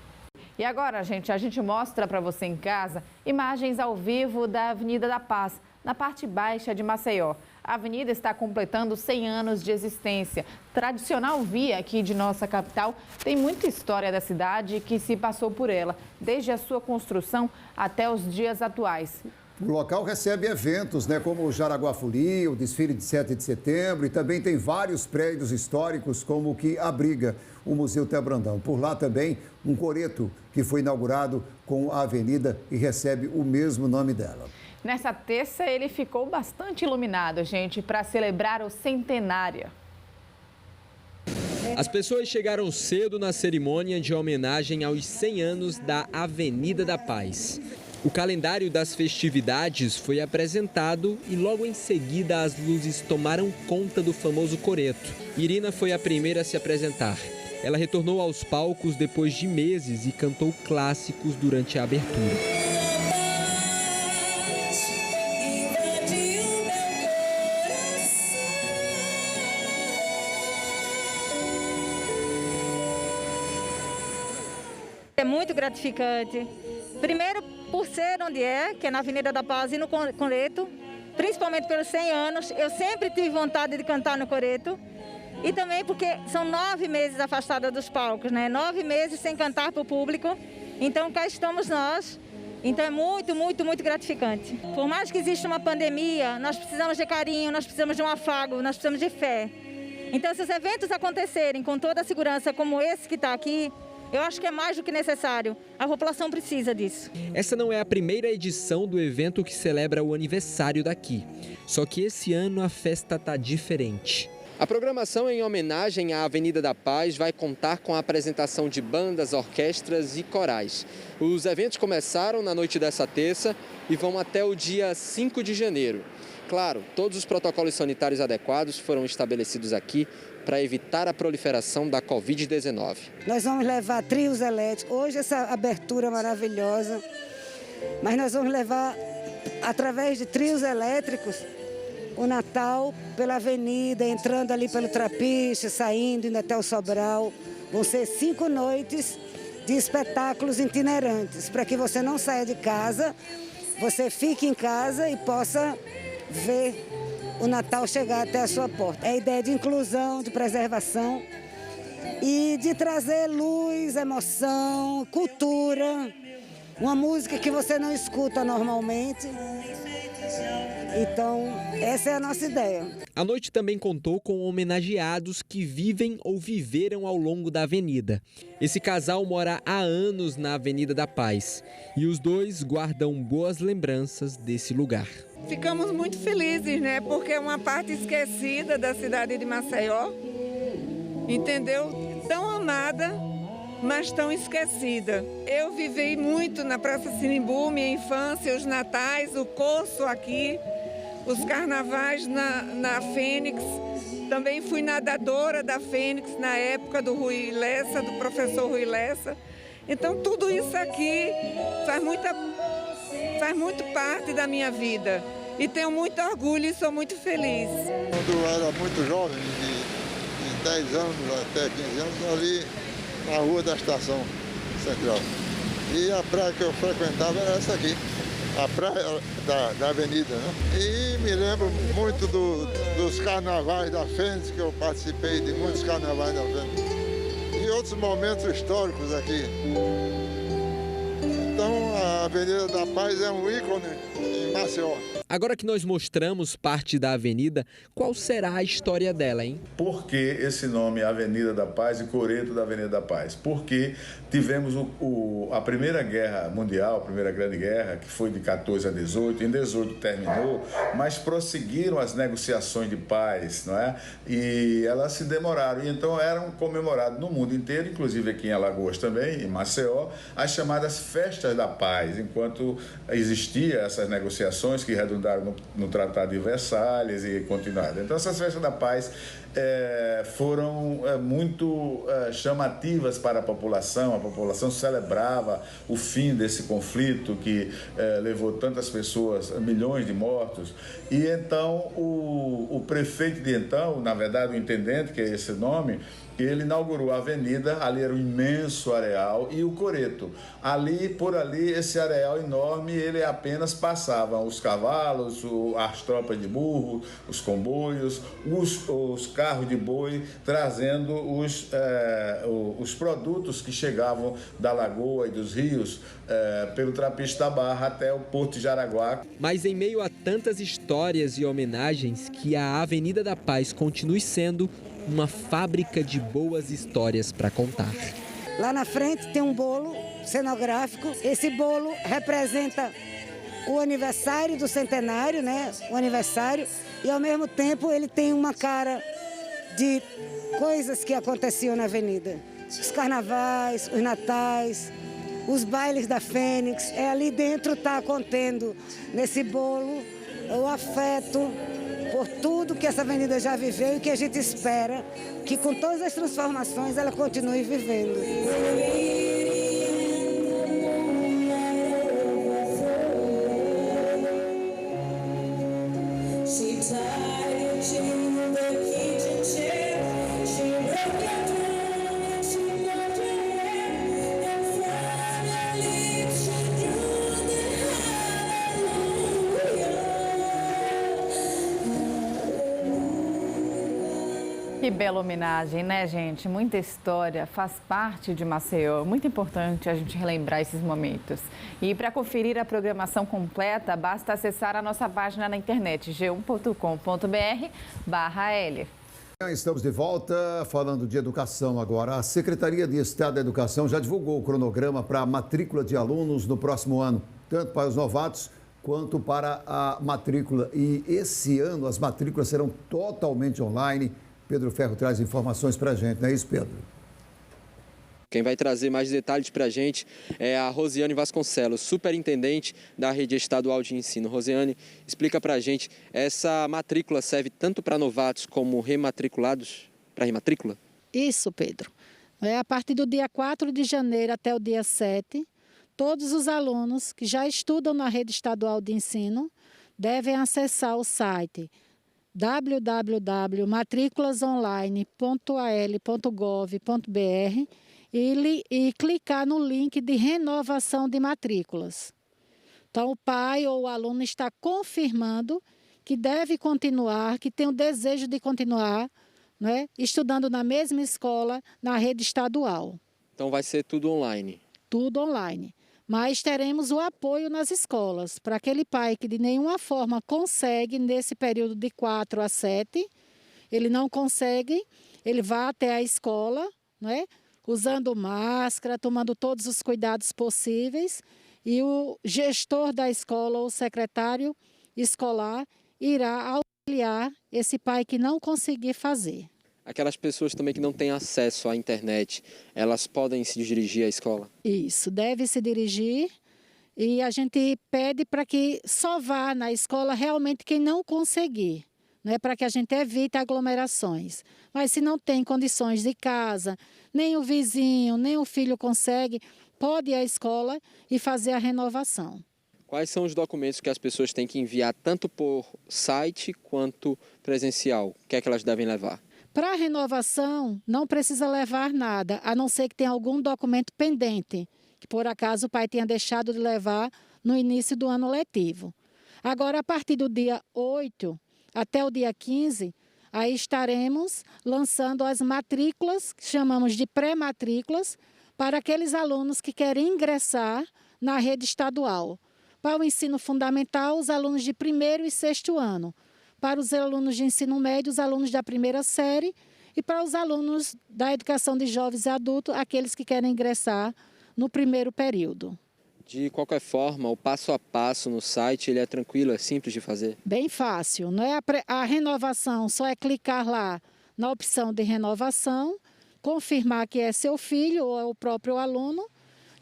E agora, a gente mostra para você em casa imagens ao vivo da Avenida da Paz, na parte baixa de Maceió. A avenida está completando 100 anos de existência. Tradicional via aqui de nossa capital, tem muita história da cidade que se passou por ela, desde a sua construção até os dias atuais. O local recebe eventos, né, como o Jaraguá Folia, o desfile de 7 de setembro, e também tem vários prédios históricos, como o que abriga o Museu Té Brandão. Por lá também um coreto que foi inaugurado com a avenida e recebe o mesmo nome dela. Nessa terça ele ficou bastante iluminado, gente, para celebrar o centenário. As pessoas chegaram cedo na cerimônia de homenagem aos 100 anos da Avenida da Paz. O calendário das festividades foi apresentado e logo em seguida as luzes tomaram conta do famoso coreto. Irina foi a primeira a se apresentar. Ela retornou aos palcos depois de meses e cantou clássicos durante a abertura. É muito gratificante. Primeiro, por ser onde é, que é na Avenida da Paz e no coreto, principalmente pelos 100 anos, eu sempre tive vontade de cantar no coreto. E também porque são 9 meses afastada dos palcos, né? 9 meses sem cantar para o público. Então, cá estamos nós. Então, é muito, muito, muito gratificante. Por mais que exista uma pandemia, nós precisamos de carinho, nós precisamos de um afago, nós precisamos de fé. Então, se os eventos acontecerem com toda a segurança como esse que está aqui, eu acho que é mais do que necessário. A população precisa disso. Essa não é a primeira edição do evento que celebra o aniversário daqui. Só que esse ano a festa está diferente. A programação em homenagem à Avenida da Paz vai contar com a apresentação de bandas, orquestras e corais. Os eventos começaram na noite dessa terça e vão até o dia 5 de janeiro. Claro, todos os protocolos sanitários adequados foram estabelecidos aqui para evitar a proliferação da Covid-19. Nós vamos levar trios elétricos, hoje essa abertura maravilhosa, mas nós vamos levar, através de trios elétricos, o Natal pela avenida, entrando ali pelo Trapiche, saindo, indo até o Sobral. Vão ser 5 noites de espetáculos itinerantes, para que você não saia de casa, você fique em casa e possa ver o Natal chegar até a sua porta. É a ideia de inclusão, de preservação e de trazer luz, emoção, cultura, uma música que você não escuta normalmente. Então, essa é a nossa ideia. A noite também contou com homenageados que vivem ou viveram ao longo da avenida. Esse casal mora há anos na Avenida da Paz e os dois guardam boas lembranças desse lugar. Ficamos muito felizes, né? Porque é uma parte esquecida da cidade de Maceió, entendeu? Tão amada, mas tão esquecida. Eu vivi muito na Praça Sinimbu, minha infância, os natais, o curso aqui, os carnavais na Fênix. Também fui nadadora da Fênix na época do Rui Lessa, do professor Rui Lessa. Então tudo isso aqui faz muito parte da minha vida. E tenho muito orgulho e sou muito feliz. Quando eu era muito jovem, de 10 anos até 15 anos, ali na rua da Estação Central. E a praia que eu frequentava era essa aqui, a praia da avenida, né? E me lembro muito dos carnavais da Fênix, que eu participei de muitos carnavais da Fênix. E outros momentos históricos aqui. Então a Avenida da Paz é um ícone em Maceió. Agora que nós mostramos parte da avenida, qual será a história dela, hein? Por que esse nome Avenida da Paz e Coreto da Avenida da Paz? Porque tivemos a Primeira Guerra Mundial, a Primeira Grande Guerra, que foi de 14 a 18, em 18 terminou, mas prosseguiram as negociações de paz, não é? E elas se demoraram, e então eram comemoradas no mundo inteiro, inclusive aqui em Alagoas também, em Maceió, as chamadas Festas da Paz, enquanto existiam essas negociações que redundaram no Tratado de Versalhes e continuaram. Então essas Festas da Paz foram muito chamativas para a população celebrava o fim desse conflito que levou tantas pessoas, milhões de mortos, e então o prefeito de então, na verdade o intendente, que é esse nome, ele inaugurou a avenida, ali era um imenso areal, e o Coreto. Por ali, esse areal enorme, ele apenas passavam os cavalos, as tropas de burro, os comboios, os carros de boi, trazendo os produtos que chegavam da lagoa e dos rios pelo Trapiche da Barra até o Porto de Jaraguá. Mas em meio a tantas histórias e homenagens, que a Avenida da Paz continue sendo uma fábrica de boas histórias para contar. Lá na frente tem um bolo cenográfico. Esse bolo representa o aniversário do centenário, né? O aniversário. E ao mesmo tempo ele tem uma cara de coisas que aconteciam na avenida. Os carnavais, os natais, os bailes da Fênix. Ali dentro está contendo, nesse bolo, o afeto por tudo que essa avenida já viveu e que a gente espera que com todas as transformações ela continue vivendo. Que bela homenagem, né, gente? Muita história, faz parte de Maceió. Muito importante a gente relembrar esses momentos. E para conferir a programação completa, basta acessar a nossa página na internet, g1.com.br/L. Estamos de volta falando de educação agora. A Secretaria de Estado da Educação já divulgou o cronograma para a matrícula de alunos no próximo ano, tanto para os novatos quanto para a matrícula. E esse ano as matrículas serão totalmente online, Pedro Ferro traz informações para a gente, não é isso, Pedro? Quem vai trazer mais detalhes para a gente é a Rosiane Vasconcelos, superintendente da Rede Estadual de Ensino. Rosiane, explica para a gente, essa matrícula serve tanto para novatos como rematriculados, para rematrícula? Isso, Pedro. A partir do dia 4 de janeiro até o dia 7, todos os alunos que já estudam na Rede Estadual de Ensino devem acessar o site www.matriculasonline.al.gov.br e clicar no link de renovação de matrículas. Então, o pai ou o aluno está confirmando que deve continuar, que tem o desejo de continuar, né, estudando na mesma escola, na rede estadual. Então, vai ser tudo online? Tudo online. Mas teremos o apoio nas escolas, para aquele pai que de nenhuma forma consegue, nesse período de 4 a 7, ele não consegue, ele vai até a escola, né, usando máscara, tomando todos os cuidados possíveis, e o gestor da escola ou o secretário escolar irá auxiliar esse pai que não conseguir fazer. Aquelas pessoas também que não têm acesso à internet, elas podem se dirigir à escola? Isso, deve se dirigir, e a gente pede para que só vá na escola realmente quem não conseguir, né, para que a gente evite aglomerações. Mas se não tem condições de casa, nem o vizinho, nem o filho consegue, pode ir à escola e fazer a renovação. Quais são os documentos que as pessoas têm que enviar tanto por site quanto presencial? O que é que elas devem levar? Para a renovação, não precisa levar nada, a não ser que tenha algum documento pendente, que por acaso o pai tenha deixado de levar no início do ano letivo. Agora, a partir do dia 8 até o dia 15, aí estaremos lançando as matrículas, que chamamos de pré-matrículas, para aqueles alunos que querem ingressar na rede estadual. Para o ensino fundamental, os alunos de 1º e 6º ano. Para os alunos de ensino médio, os alunos da 1ª série. E para os alunos da educação de jovens e adultos, aqueles que querem ingressar no 1º período. De qualquer forma, o passo a passo no site, ele é tranquilo, é simples de fazer? Bem fácil, não é? A renovação só é clicar lá na opção de renovação, confirmar que é seu filho ou é o próprio aluno.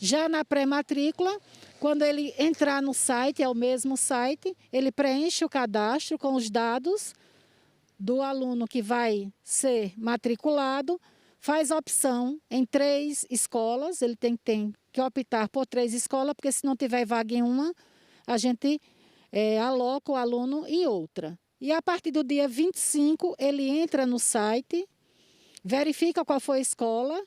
Já na pré-matrícula, quando ele entrar no site, é o mesmo site, ele preenche o cadastro com os dados do aluno que vai ser matriculado, faz a opção em 3 escolas, ele tem que optar por 3 escolas, porque se não tiver vaga em uma, a gente aloca o aluno em outra. E a partir do dia 25, ele entra no site, verifica qual foi a escola,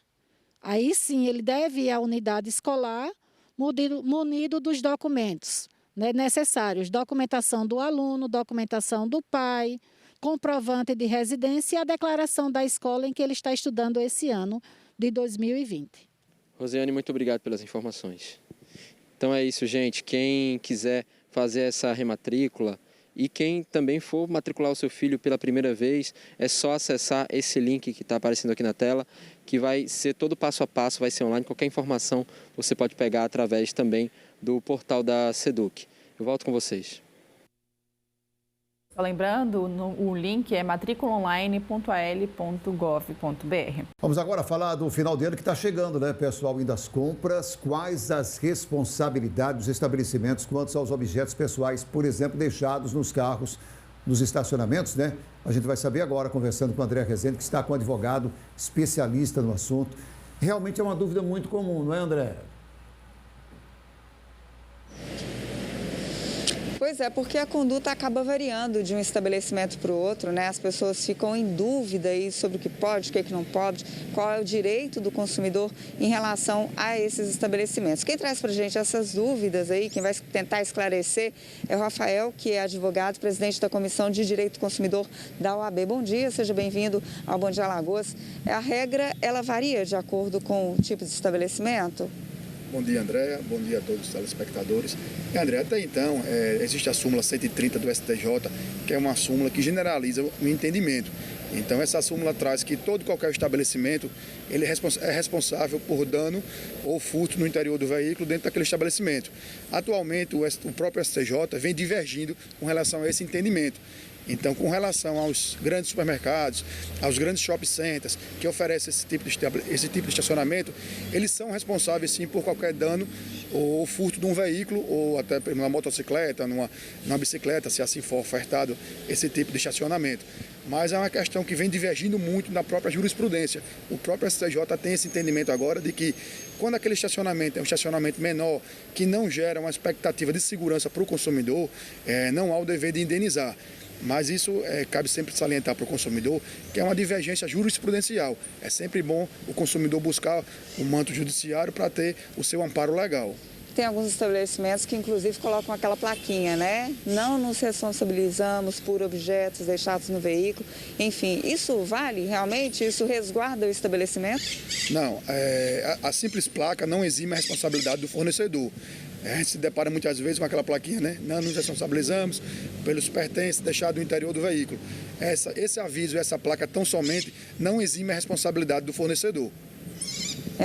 aí sim ele deve ir à unidade escolar, munido dos documentos, né, necessários, documentação do aluno, documentação do pai, comprovante de residência e a declaração da escola em que ele está estudando esse ano de 2020. Rosiane, muito obrigado pelas informações. Então é isso, gente. Quem quiser fazer essa rematrícula e quem também for matricular o seu filho pela primeira vez, é só acessar esse link que está aparecendo aqui na tela, que vai ser todo passo a passo, vai ser online. Qualquer informação você pode pegar através também do portal da SEDUC. Eu volto com vocês. Só lembrando, o link é matriculaonline.al.gov.br. Vamos agora falar do final de ano que está chegando, né, pessoal? E das compras, quais as responsabilidades dos estabelecimentos quanto aos objetos pessoais, por exemplo, deixados nos carros, nos estacionamentos, né? A gente vai saber agora, conversando com o André Rezende, que está com um advogado especialista no assunto. Realmente é uma dúvida muito comum, não é, André? Pois é, porque a conduta acaba variando de um estabelecimento para o outro, né? As pessoas ficam em dúvida aí sobre o que pode, o que não pode, qual é o direito do consumidor em relação a esses estabelecimentos. Quem traz para a gente essas dúvidas aí, quem vai tentar esclarecer, é o Rafael, que é advogado, presidente da Comissão de Direito do Consumidor da OAB. Bom dia, seja bem-vindo ao Bom Dia Alagoas. A regra, ela varia de acordo com o tipo de estabelecimento? Bom dia, Andréa. Bom dia a todos os telespectadores. André, até então, existe a súmula 130 do STJ, que é uma súmula que generaliza o entendimento. Então essa súmula traz que qualquer estabelecimento ele é responsável por dano ou furto no interior do veículo dentro daquele estabelecimento. Atualmente o próprio STJ vem divergindo com relação a esse entendimento. Então, com relação aos grandes supermercados, aos grandes shopping centers que oferecem esse tipo de estacionamento, eles são responsáveis sim por qualquer dano ou furto de um veículo ou até numa motocicleta, numa bicicleta, se assim for ofertado esse tipo de estacionamento. Mas é uma questão que vem divergindo muito na própria jurisprudência. O próprio STJ tem esse entendimento agora de que quando aquele estacionamento é um estacionamento menor, que não gera uma expectativa de segurança para o consumidor, não há o dever de indenizar. Mas isso cabe sempre salientar para o consumidor que é uma divergência jurisprudencial. É sempre bom o consumidor buscar o manto judiciário para ter o seu amparo legal. Tem alguns estabelecimentos que inclusive colocam aquela plaquinha, né? Não nos responsabilizamos por objetos deixados no veículo. Enfim, isso vale realmente? Isso resguarda o estabelecimento? Não, a simples placa não exime a responsabilidade do fornecedor. A gente se depara muitas vezes com aquela plaquinha, né? Não nos responsabilizamos pelos pertences deixados no interior do veículo. Esse aviso, essa placa tão somente não exime a responsabilidade do fornecedor.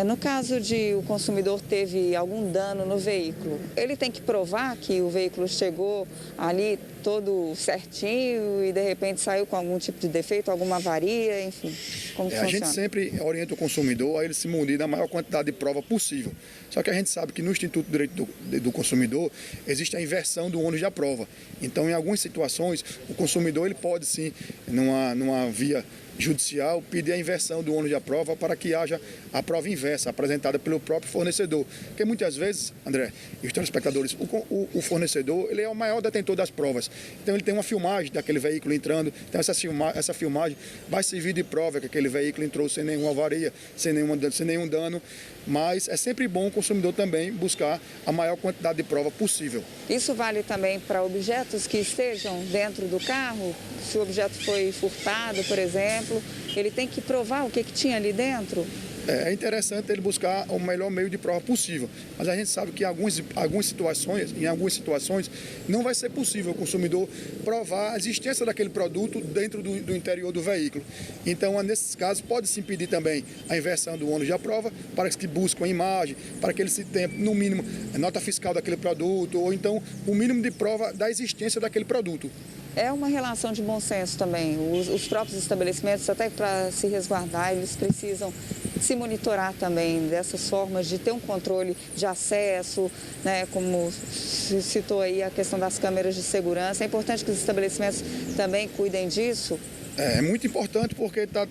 No caso de o consumidor teve algum dano no veículo, ele tem que provar que o veículo chegou ali todo certinho e de repente saiu com algum tipo de defeito, alguma avaria, enfim, como funciona? A gente sempre orienta o consumidor a ele se munir da maior quantidade de prova possível. Só que a gente sabe que no Instituto do Direito do Consumidor existe a inversão do ônus da prova. Então, em algumas situações, o consumidor ele pode sim, numa via judicial, pedir a inversão do ônus da prova para que haja a prova inversa, apresentada pelo próprio fornecedor. Porque muitas vezes, André e os telespectadores, o fornecedor ele é o maior detentor das provas. Então ele tem uma filmagem daquele veículo entrando, então essa filmagem vai servir de prova que aquele veículo entrou sem nenhuma avaria, sem nenhum dano, mas é sempre bom o consumidor também buscar a maior quantidade de prova possível. Isso vale também para objetos que estejam dentro do carro? Se o objeto foi furtado, por exemplo, ele tem que provar o que tinha ali dentro? É interessante ele buscar o melhor meio de prova possível, mas a gente sabe que em algumas situações, não vai ser possível o consumidor provar a existência daquele produto dentro do interior do veículo. Então, nesses casos, pode-se impedir também a inversão do ônus da prova para que busquem a imagem, para que ele se tenha, no mínimo, a nota fiscal daquele produto, ou então o mínimo de prova da existência daquele produto. É uma relação de bom senso também. Os próprios estabelecimentos, até para se resguardar, eles precisam se monitorar também dessas formas de ter um controle de acesso, né, como se citou aí a questão das câmeras de segurança. É importante que os estabelecimentos também cuidem disso. É muito importante porque está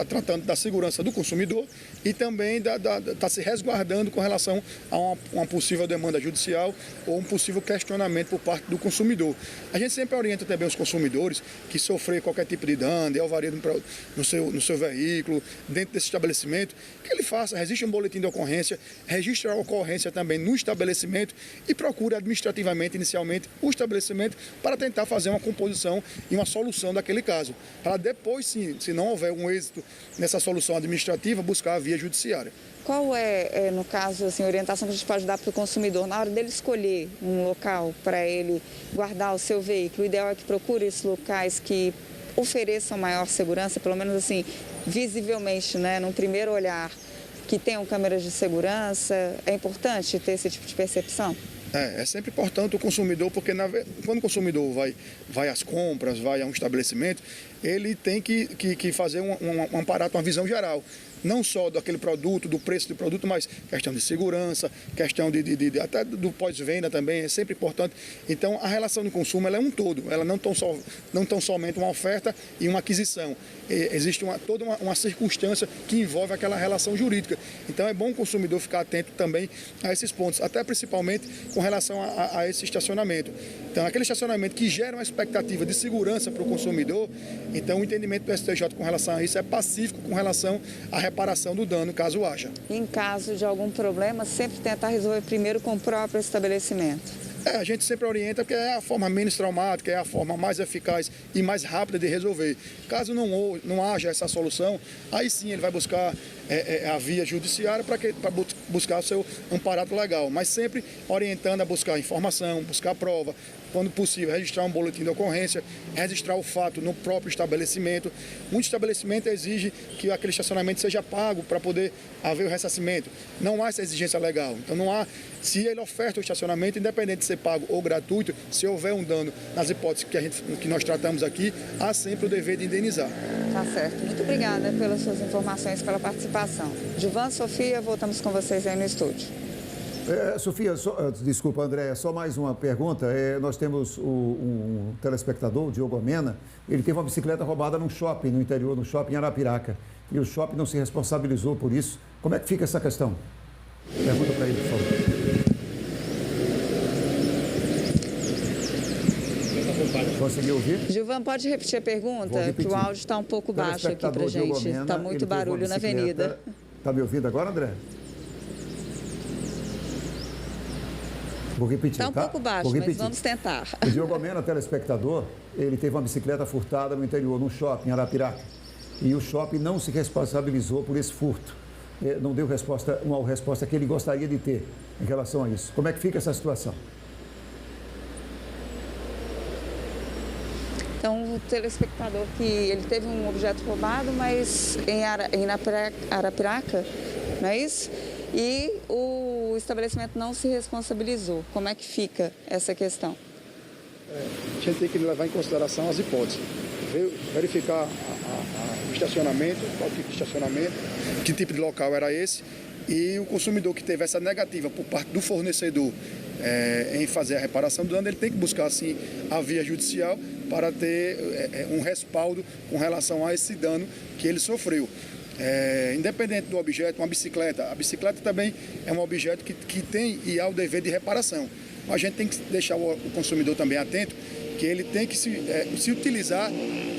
tratando da segurança do consumidor e também está se resguardando com relação a uma possível demanda judicial ou um possível questionamento por parte do consumidor. A gente sempre orienta também os consumidores que sofrer qualquer tipo de dano, de avaria no seu veículo, dentro desse estabelecimento, que ele faça, registre um boletim de ocorrência, registre a ocorrência também no estabelecimento e procure administrativamente, inicialmente, o estabelecimento para tentar fazer uma composição e uma solução daquele caso. Para depois, sim, se não houver um êxito nessa solução administrativa, buscar a via judiciária. Qual no caso, assim, a orientação que a gente pode dar para o consumidor na hora dele escolher um local para ele guardar o seu veículo? O ideal é que procure esses locais que ofereçam maior segurança, pelo menos assim, visivelmente, né, num primeiro olhar, que tenham câmeras de segurança. É importante ter esse tipo de percepção? É sempre importante o consumidor, porque quando o consumidor vai às compras, vai a um estabelecimento, ele tem que fazer um aparato, uma visão geral. Não só daquele produto, do preço do produto, mas questão de segurança, questão até do pós-venda também, é sempre importante. Então, a relação de consumo ela é um todo, ela não tão somente uma oferta e uma aquisição. Existe toda uma circunstância que envolve aquela relação jurídica. Então, é bom o consumidor ficar atento também a esses pontos, até principalmente com relação a esse estacionamento. Então, aquele estacionamento que gera uma expectativa de segurança para o consumidor, então o entendimento do STJ com relação a isso é pacífico com relação à reparação do dano, caso haja. Em caso de algum problema, sempre tentar resolver primeiro com o próprio estabelecimento. A gente sempre orienta porque é a forma menos traumática, é a forma mais eficaz e mais rápida de resolver. Caso não haja essa solução, aí sim ele vai buscar a via judiciária para buscar o seu amparado legal, mas sempre orientando a buscar informação, buscar prova, quando possível, registrar um boletim de ocorrência, registrar o fato no próprio estabelecimento. Muito estabelecimento exige que aquele estacionamento seja pago para poder haver o ressarcimento. Não há essa exigência legal. Então não há, se ele oferta o estacionamento, independente de ser pago ou gratuito, se houver um dano, nas hipóteses que nós tratamos aqui, há sempre o dever de indenizar. Tá certo. Muito obrigada pelas suas informações, pela participação. Gilvan, Sofia, voltamos com vocês aí no estúdio. Sofia, desculpa, André, só mais uma pergunta. Nós temos um telespectador, o Diogo Amena, ele teve uma bicicleta roubada num shopping, no interior, no shopping em Arapiraca. E o shopping não se responsabilizou por isso. Como é que fica essa questão? Pergunta para ele, por favor. Conseguiu ouvir? Gilvan, pode repetir a pergunta? Que o áudio está um pouco baixo aqui para a gente. Está muito barulho na avenida. Está me ouvindo agora, André? Vou repetir, está um pouco baixo, mas vamos tentar. O Diogo Amena, telespectador, ele teve uma bicicleta furtada no interior, num shopping em Arapiraca. E o shopping não se responsabilizou por esse furto. Não deu uma resposta que ele gostaria de ter em relação a isso. Como é que fica essa situação? Então, o telespectador que ele teve um objeto roubado, mas em Arapiraca, não é isso? E o estabelecimento não se responsabilizou. Como é que fica essa questão? A gente tem que levar em consideração as hipóteses. Verificar o estacionamento, qual tipo de estacionamento, que tipo de local era esse, e o consumidor que teve essa negativa por parte do fornecedor em fazer a reparação do dano, ele tem que buscar, assim, a via judicial para ter um respaldo com relação a esse dano que ele sofreu. Independente do objeto, uma bicicleta, a bicicleta também é um objeto que tem e há o dever de reparação. A gente tem que deixar o consumidor também atento que ele tem que se utilizar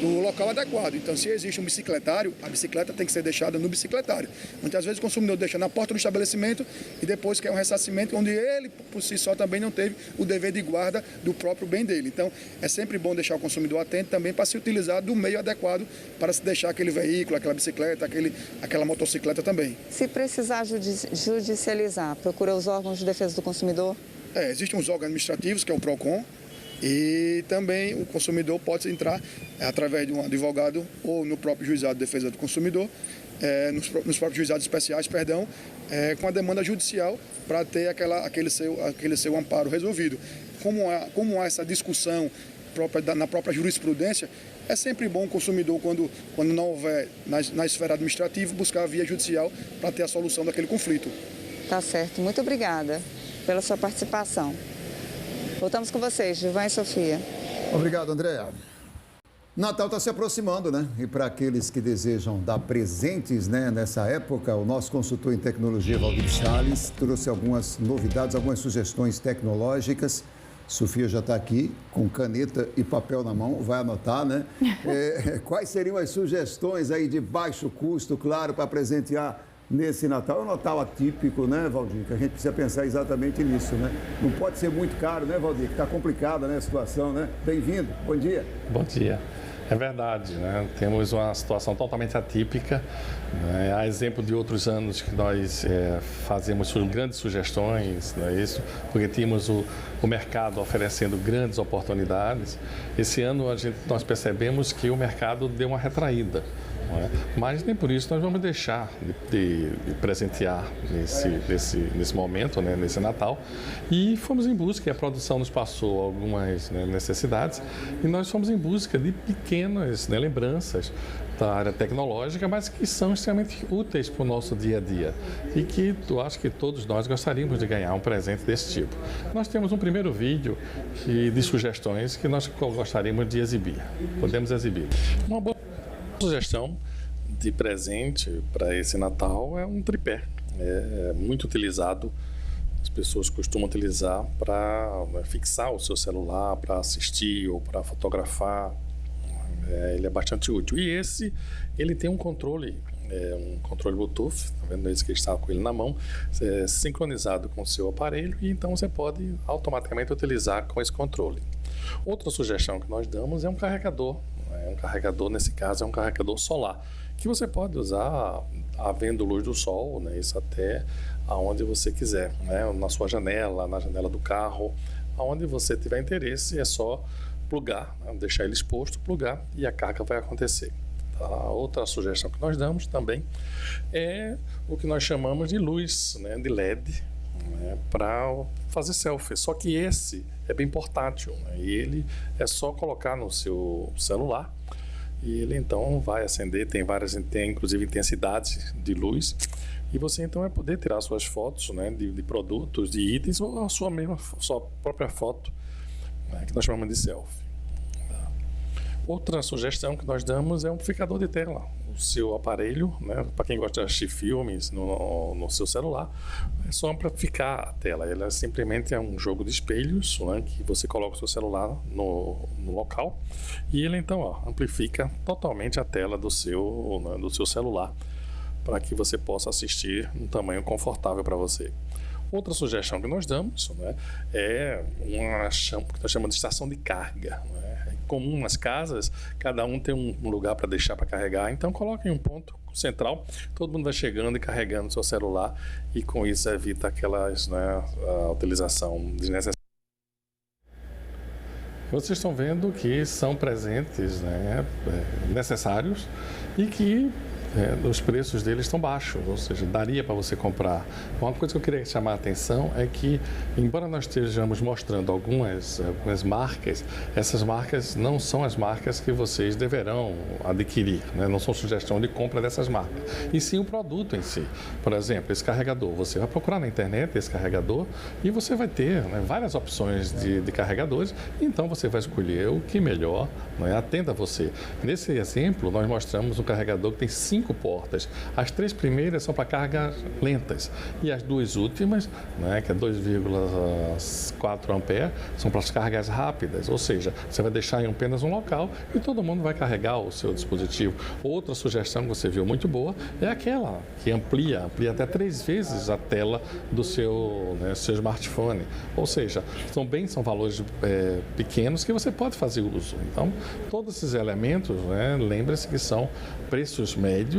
do local adequado. Então, se existe um bicicletário, a bicicleta tem que ser deixada no bicicletário. Muitas vezes o consumidor deixa na porta do estabelecimento e depois quer um ressarcimento onde ele, por si só, também não teve o dever de guarda do próprio bem dele. Então, é sempre bom deixar o consumidor atento também para se utilizar do meio adequado para se deixar aquele veículo, aquela bicicleta, aquela motocicleta também. Se precisar judicializar, procura os órgãos de defesa do consumidor? Existem os órgãos administrativos, que é o PROCON, e também o consumidor pode entrar através de um advogado ou no próprio juizado de defesa do consumidor, nos próprios juizados especiais, com a demanda judicial para ter aquele seu amparo resolvido. Como há essa discussão na própria jurisprudência, é sempre bom o consumidor, quando não houver na esfera administrativa, buscar a via judicial para ter a solução daquele conflito. Tá certo. Muito obrigada pela sua participação. Voltamos com vocês, Gilvan e Sofia. Obrigado, André. Natal está se aproximando, né? E para aqueles que desejam dar presentes, né, nessa época, o nosso consultor em tecnologia, Valdir Salles, trouxe algumas novidades, algumas sugestões tecnológicas. Sofia já está aqui com caneta e papel na mão, vai anotar, né? Quais seriam as sugestões aí de baixo custo, claro, para presentear nesse Natal? É um Natal atípico, né, Valdir? Que a gente precisa pensar exatamente nisso, né? Não pode ser muito caro, né, Valdir? Que está complicada, né, a situação, né? Bem-vindo, bom dia. Bom dia. É verdade, né? Temos uma situação totalmente atípica, né? A exemplo de outros anos que nós fazemos grandes sugestões, não é isso? Porque tínhamos o mercado oferecendo grandes oportunidades. Esse ano nós percebemos que o mercado deu uma retraída. Mas nem por isso nós vamos deixar de presentear nesse momento, né, nesse Natal. E fomos em busca, e a produção nos passou algumas necessidades, e nós fomos em busca de pequenas lembranças da área tecnológica, mas que são extremamente úteis para o nosso dia a dia e que eu acho que todos nós gostaríamos de ganhar um presente desse tipo. Nós temos um primeiro vídeo de sugestões que nós gostaríamos de exibir. Podemos exibir. Uma boa sugestão de presente para esse Natal é um tripé. É muito utilizado, as pessoas costumam utilizar para fixar o seu celular, para assistir ou para fotografar. Ele é bastante útil. E ele tem um controle Bluetooth, tá vendo esse que está com ele na mão, sincronizado com o seu aparelho, e então você pode automaticamente utilizar com esse controle. Outra sugestão que nós damos é um carregador. Um carregador, nesse caso, é um carregador solar, que você pode usar havendo luz do sol, né, isso até aonde você quiser, né, na sua janela, na janela do carro, Onde você tiver interesse, é só plugar, deixar ele exposto, plugar e a carga vai acontecer. A outra sugestão que nós damos também é o que nós chamamos de luz, né, de LED, né, para fazer selfie. Só que esse é bem portátil, né, e ele é só colocar no seu celular e ele então vai acender. Tem inclusive intensidades de luz, e você então vai poder tirar suas fotos, né, de produtos, de itens, ou a sua própria foto, né, que nós chamamos de selfie. Outra sugestão que nós damos é um amplificador de tela. O seu aparelho, né, para quem gosta de assistir filmes no seu celular, é só amplificar a tela. Ela simplesmente é um jogo de espelhos, né, que você coloca o seu celular no local e ele então amplifica totalmente a tela do seu celular, para que você possa assistir um tamanho confortável para você. Outra sugestão que nós damos, né, é o que nós chamamos de estação de carga. Né? É comum nas casas, cada um tem um lugar para deixar para carregar, então coloque em um ponto central, todo mundo vai chegando e carregando o seu celular, e com isso evita a utilização desnecessária. Vocês estão vendo que são presentes, né, necessários, e que os preços deles estão baixos, ou seja, daria para você comprar. Uma coisa que eu queria chamar a atenção é que, embora nós estejamos mostrando algumas marcas, essas marcas não são as marcas que vocês deverão adquirir, né? Não são sugestão de compra dessas marcas, e sim o produto em si. Por exemplo, esse carregador, você vai procurar na internet esse carregador e você vai ter, né, várias opções de carregadores, então você vai escolher o que melhor, né, atenda a você. Nesse exemplo, nós mostramos um carregador que tem 5 portas. As 3 primeiras são para cargas lentas e as 2 últimas, né, que é 2,4 ampere, são para as cargas rápidas, ou seja, você vai deixar em apenas um local e todo mundo vai carregar o seu dispositivo. Outra sugestão que você viu muito boa é aquela que amplia até 3 vezes a tela do seu smartphone, ou seja, são valores pequenos que você pode fazer uso. Então, todos esses elementos, né, lembre-se que são preços médios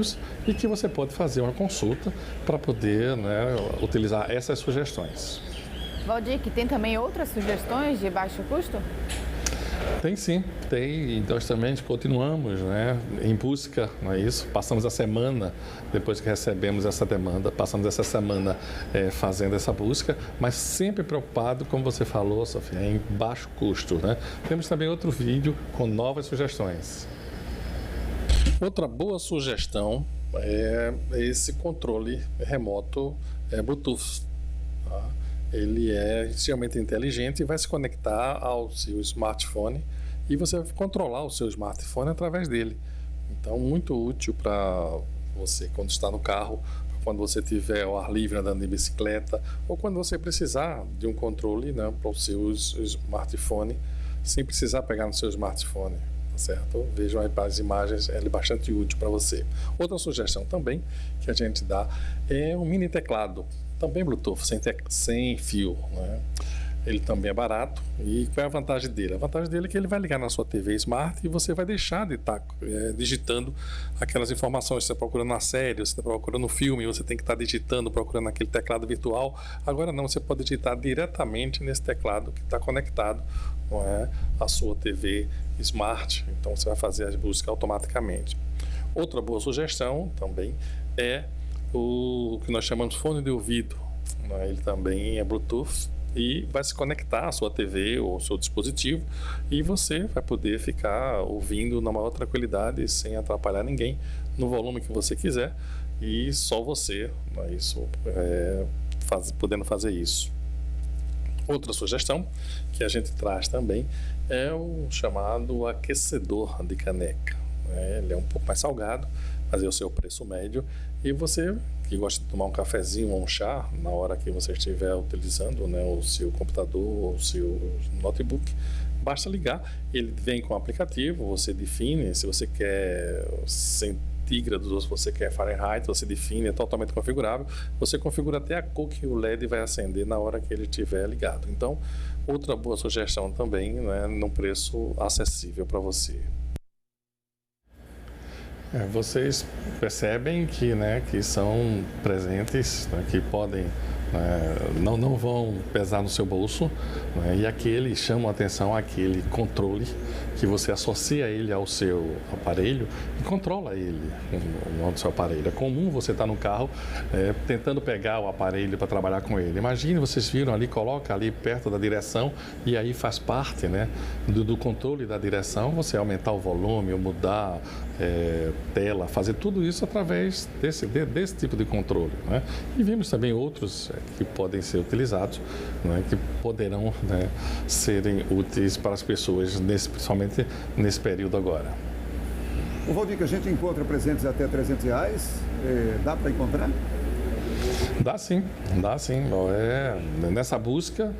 e que você pode fazer uma consulta para poder, né, utilizar essas sugestões. Valdir, que tem também outras sugestões de baixo custo? Tem sim, tem. Nós também continuamos, né, em busca, não é isso? Passamos a semana, depois que recebemos essa demanda, passamos essa semana fazendo essa busca, mas sempre preocupado, como você falou, Sofia, em baixo custo, né? Temos também outro vídeo com novas sugestões. Outra boa sugestão é esse controle remoto Bluetooth. Tá? Ele é extremamente inteligente e vai se conectar ao seu smartphone e você vai controlar o seu smartphone através dele. Então, muito útil para você quando está no carro, quando você estiver ao ar livre andando de bicicleta, ou quando você precisar de um controle, né, para o seu smartphone, sem precisar pegar no seu smartphone. Certo? Vejam aí as imagens, ele é bastante útil para você. Outra sugestão também que a gente dá é um mini teclado, também Bluetooth, sem fio, né? Ele também é barato. E qual é a vantagem dele? A vantagem dele é que ele vai ligar na sua TV Smart e você vai deixar de estar digitando aquelas informações. Você está procurando na série, você está procurando no filme, você tem que estar digitando, procurando aquele teclado virtual. Agora não, você pode digitar diretamente nesse teclado que está conectado, não é, à sua TV Smart. Então você vai fazer as buscas automaticamente. Outra boa sugestão também é o que nós chamamos de fone de ouvido. Ele também é Bluetooth e vai se conectar à sua TV ou ao seu dispositivo e você vai poder ficar ouvindo na maior tranquilidade, sem atrapalhar ninguém, no volume que você quiser, e só você, podendo fazer isso. Outra sugestão que a gente traz também é o chamado aquecedor de caneca. Ele é um pouco mais salgado, mas é o seu preço médio, e você que gosta de tomar um cafezinho ou um chá na hora que você estiver utilizando, né, o seu computador ou o seu notebook, basta ligar, ele vem com o aplicativo, você define se você quer centígrados ou se você quer Fahrenheit, você define, é totalmente configurável, você configura até a cor que o LED vai acender na hora que ele estiver ligado. Então, outra boa sugestão também, né, num preço acessível para você. Vocês percebem que são presentes, né, que podem não vão pesar no seu bolso, né? E aquele chama a atenção, aquele controle que você associa ele ao seu aparelho e controla ele no seu aparelho. É comum você estar no carro tentando pegar o aparelho para trabalhar com ele. Imagine, vocês viram ali, coloca ali perto da direção e aí faz parte, né, do controle da direção, você aumentar o volume, mudar tela, fazer tudo isso através desse tipo de controle, né? E vimos também outros que podem ser utilizados, né, que poderão, né, serem úteis para as pessoas, principalmente nesse período agora. O Valdir, que a gente encontra presentes até R$300, dá para encontrar? Dá sim. Nessa busca,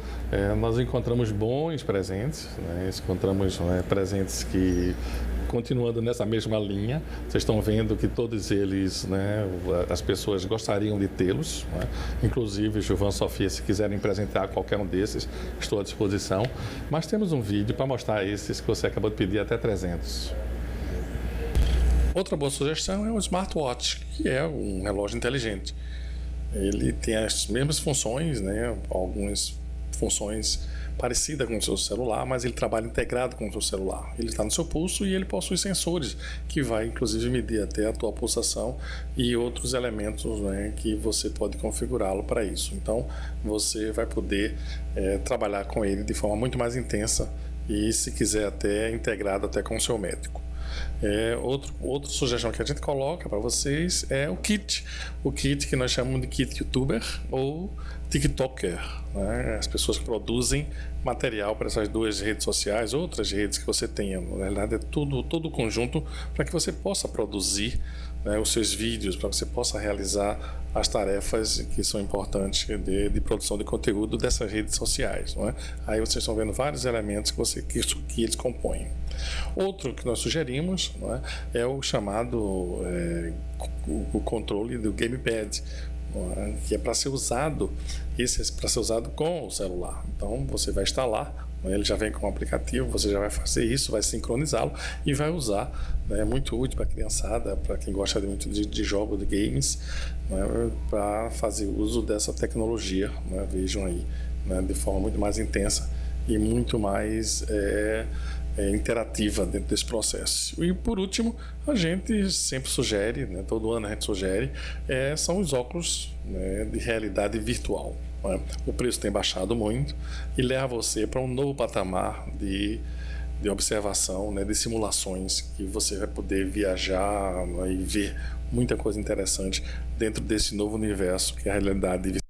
nós encontramos bons presentes, né? Encontramos presentes que, continuando nessa mesma linha, vocês estão vendo que todos eles, né, as pessoas gostariam de tê-los, né? Inclusive, Gilvan, Sofia, se quiserem presentear qualquer um desses, estou à disposição. Mas temos um vídeo para mostrar esses que você acabou de pedir até 300. Outra boa sugestão é o smartwatch, que é um relógio inteligente. Ele tem as mesmas funções, né? Algumas funções parecidas com o seu celular, mas ele trabalha integrado com o seu celular. Ele está no seu pulso e ele possui sensores que vai inclusive medir até a tua pulsação e outros elementos, né, que você pode configurá-lo para isso. Então você vai poder trabalhar com ele de forma muito mais intensa e, se quiser, até integrado até com o seu médico. Outra sugestão que a gente coloca para vocês é o kit que nós chamamos de kit youtuber ou tiktoker, né? As pessoas que produzem material para essas duas redes sociais, outras redes que você tenha. Na realidade é todo o conjunto para que você possa produzir, né, os seus vídeos, para que você possa realizar as tarefas que são importantes de produção de conteúdo dessas redes sociais, não é? Aí vocês estão vendo vários elementos que eles compõem. Outro que nós sugerimos, não é o chamado o controle do gamepad, que é para ser usado, com o celular. Então você vai instalar, ele já vem com um aplicativo, você já vai fazer isso, vai sincronizá-lo e vai usar. É muito útil para a criançada, para quem gosta muito de jogos, de games, né, para fazer uso dessa tecnologia, né, vejam aí, né, de forma muito mais intensa e muito mais interativa dentro desse processo. E por último, a gente sempre sugere, né, todo ano a gente sugere, são os óculos, né, de realidade virtual. Né? O preço tem baixado muito e leva você para um novo patamar de observação, né, de simulações, que você vai poder viajar, né, e ver muita coisa interessante dentro desse novo universo que é a realidade virtual.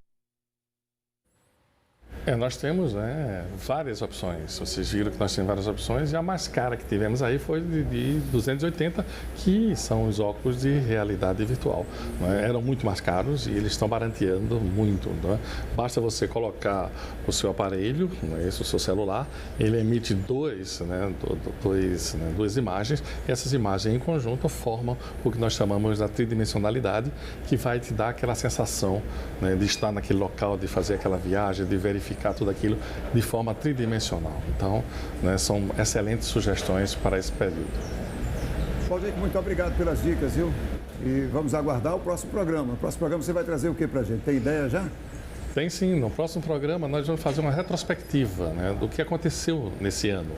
Nós temos, né, várias opções. Vocês viram que nós temos várias opções e a mais cara que tivemos aí foi de 280, que são os óculos de realidade virtual. Né? Eram muito mais caros e eles estão barateando muito. Né? Basta você colocar o seu aparelho, né, o seu celular, ele emite duas imagens, e essas imagens em conjunto formam o que nós chamamos da tridimensionalidade, que vai te dar aquela sensação, né, de estar naquele local, de fazer aquela viagem, de verificar tudo aquilo de forma tridimensional. Então, né, são excelentes sugestões para esse período. Valdir, muito obrigado pelas dicas, viu? E vamos aguardar o próximo programa. No próximo programa você vai trazer o que para a gente? Tem ideia já? Tem sim. No próximo programa nós vamos fazer uma retrospectiva, né, do que aconteceu nesse ano.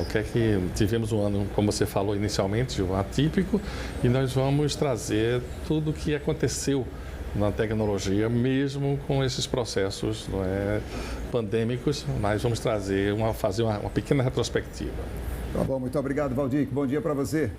O que é que tivemos um ano, como você falou inicialmente, Gilvan, atípico, e nós vamos trazer tudo o que aconteceu na tecnologia, mesmo com esses processos, não é, pandêmicos, nós vamos fazer uma pequena retrospectiva. Tá bom, muito obrigado, Valdir. Bom dia para você.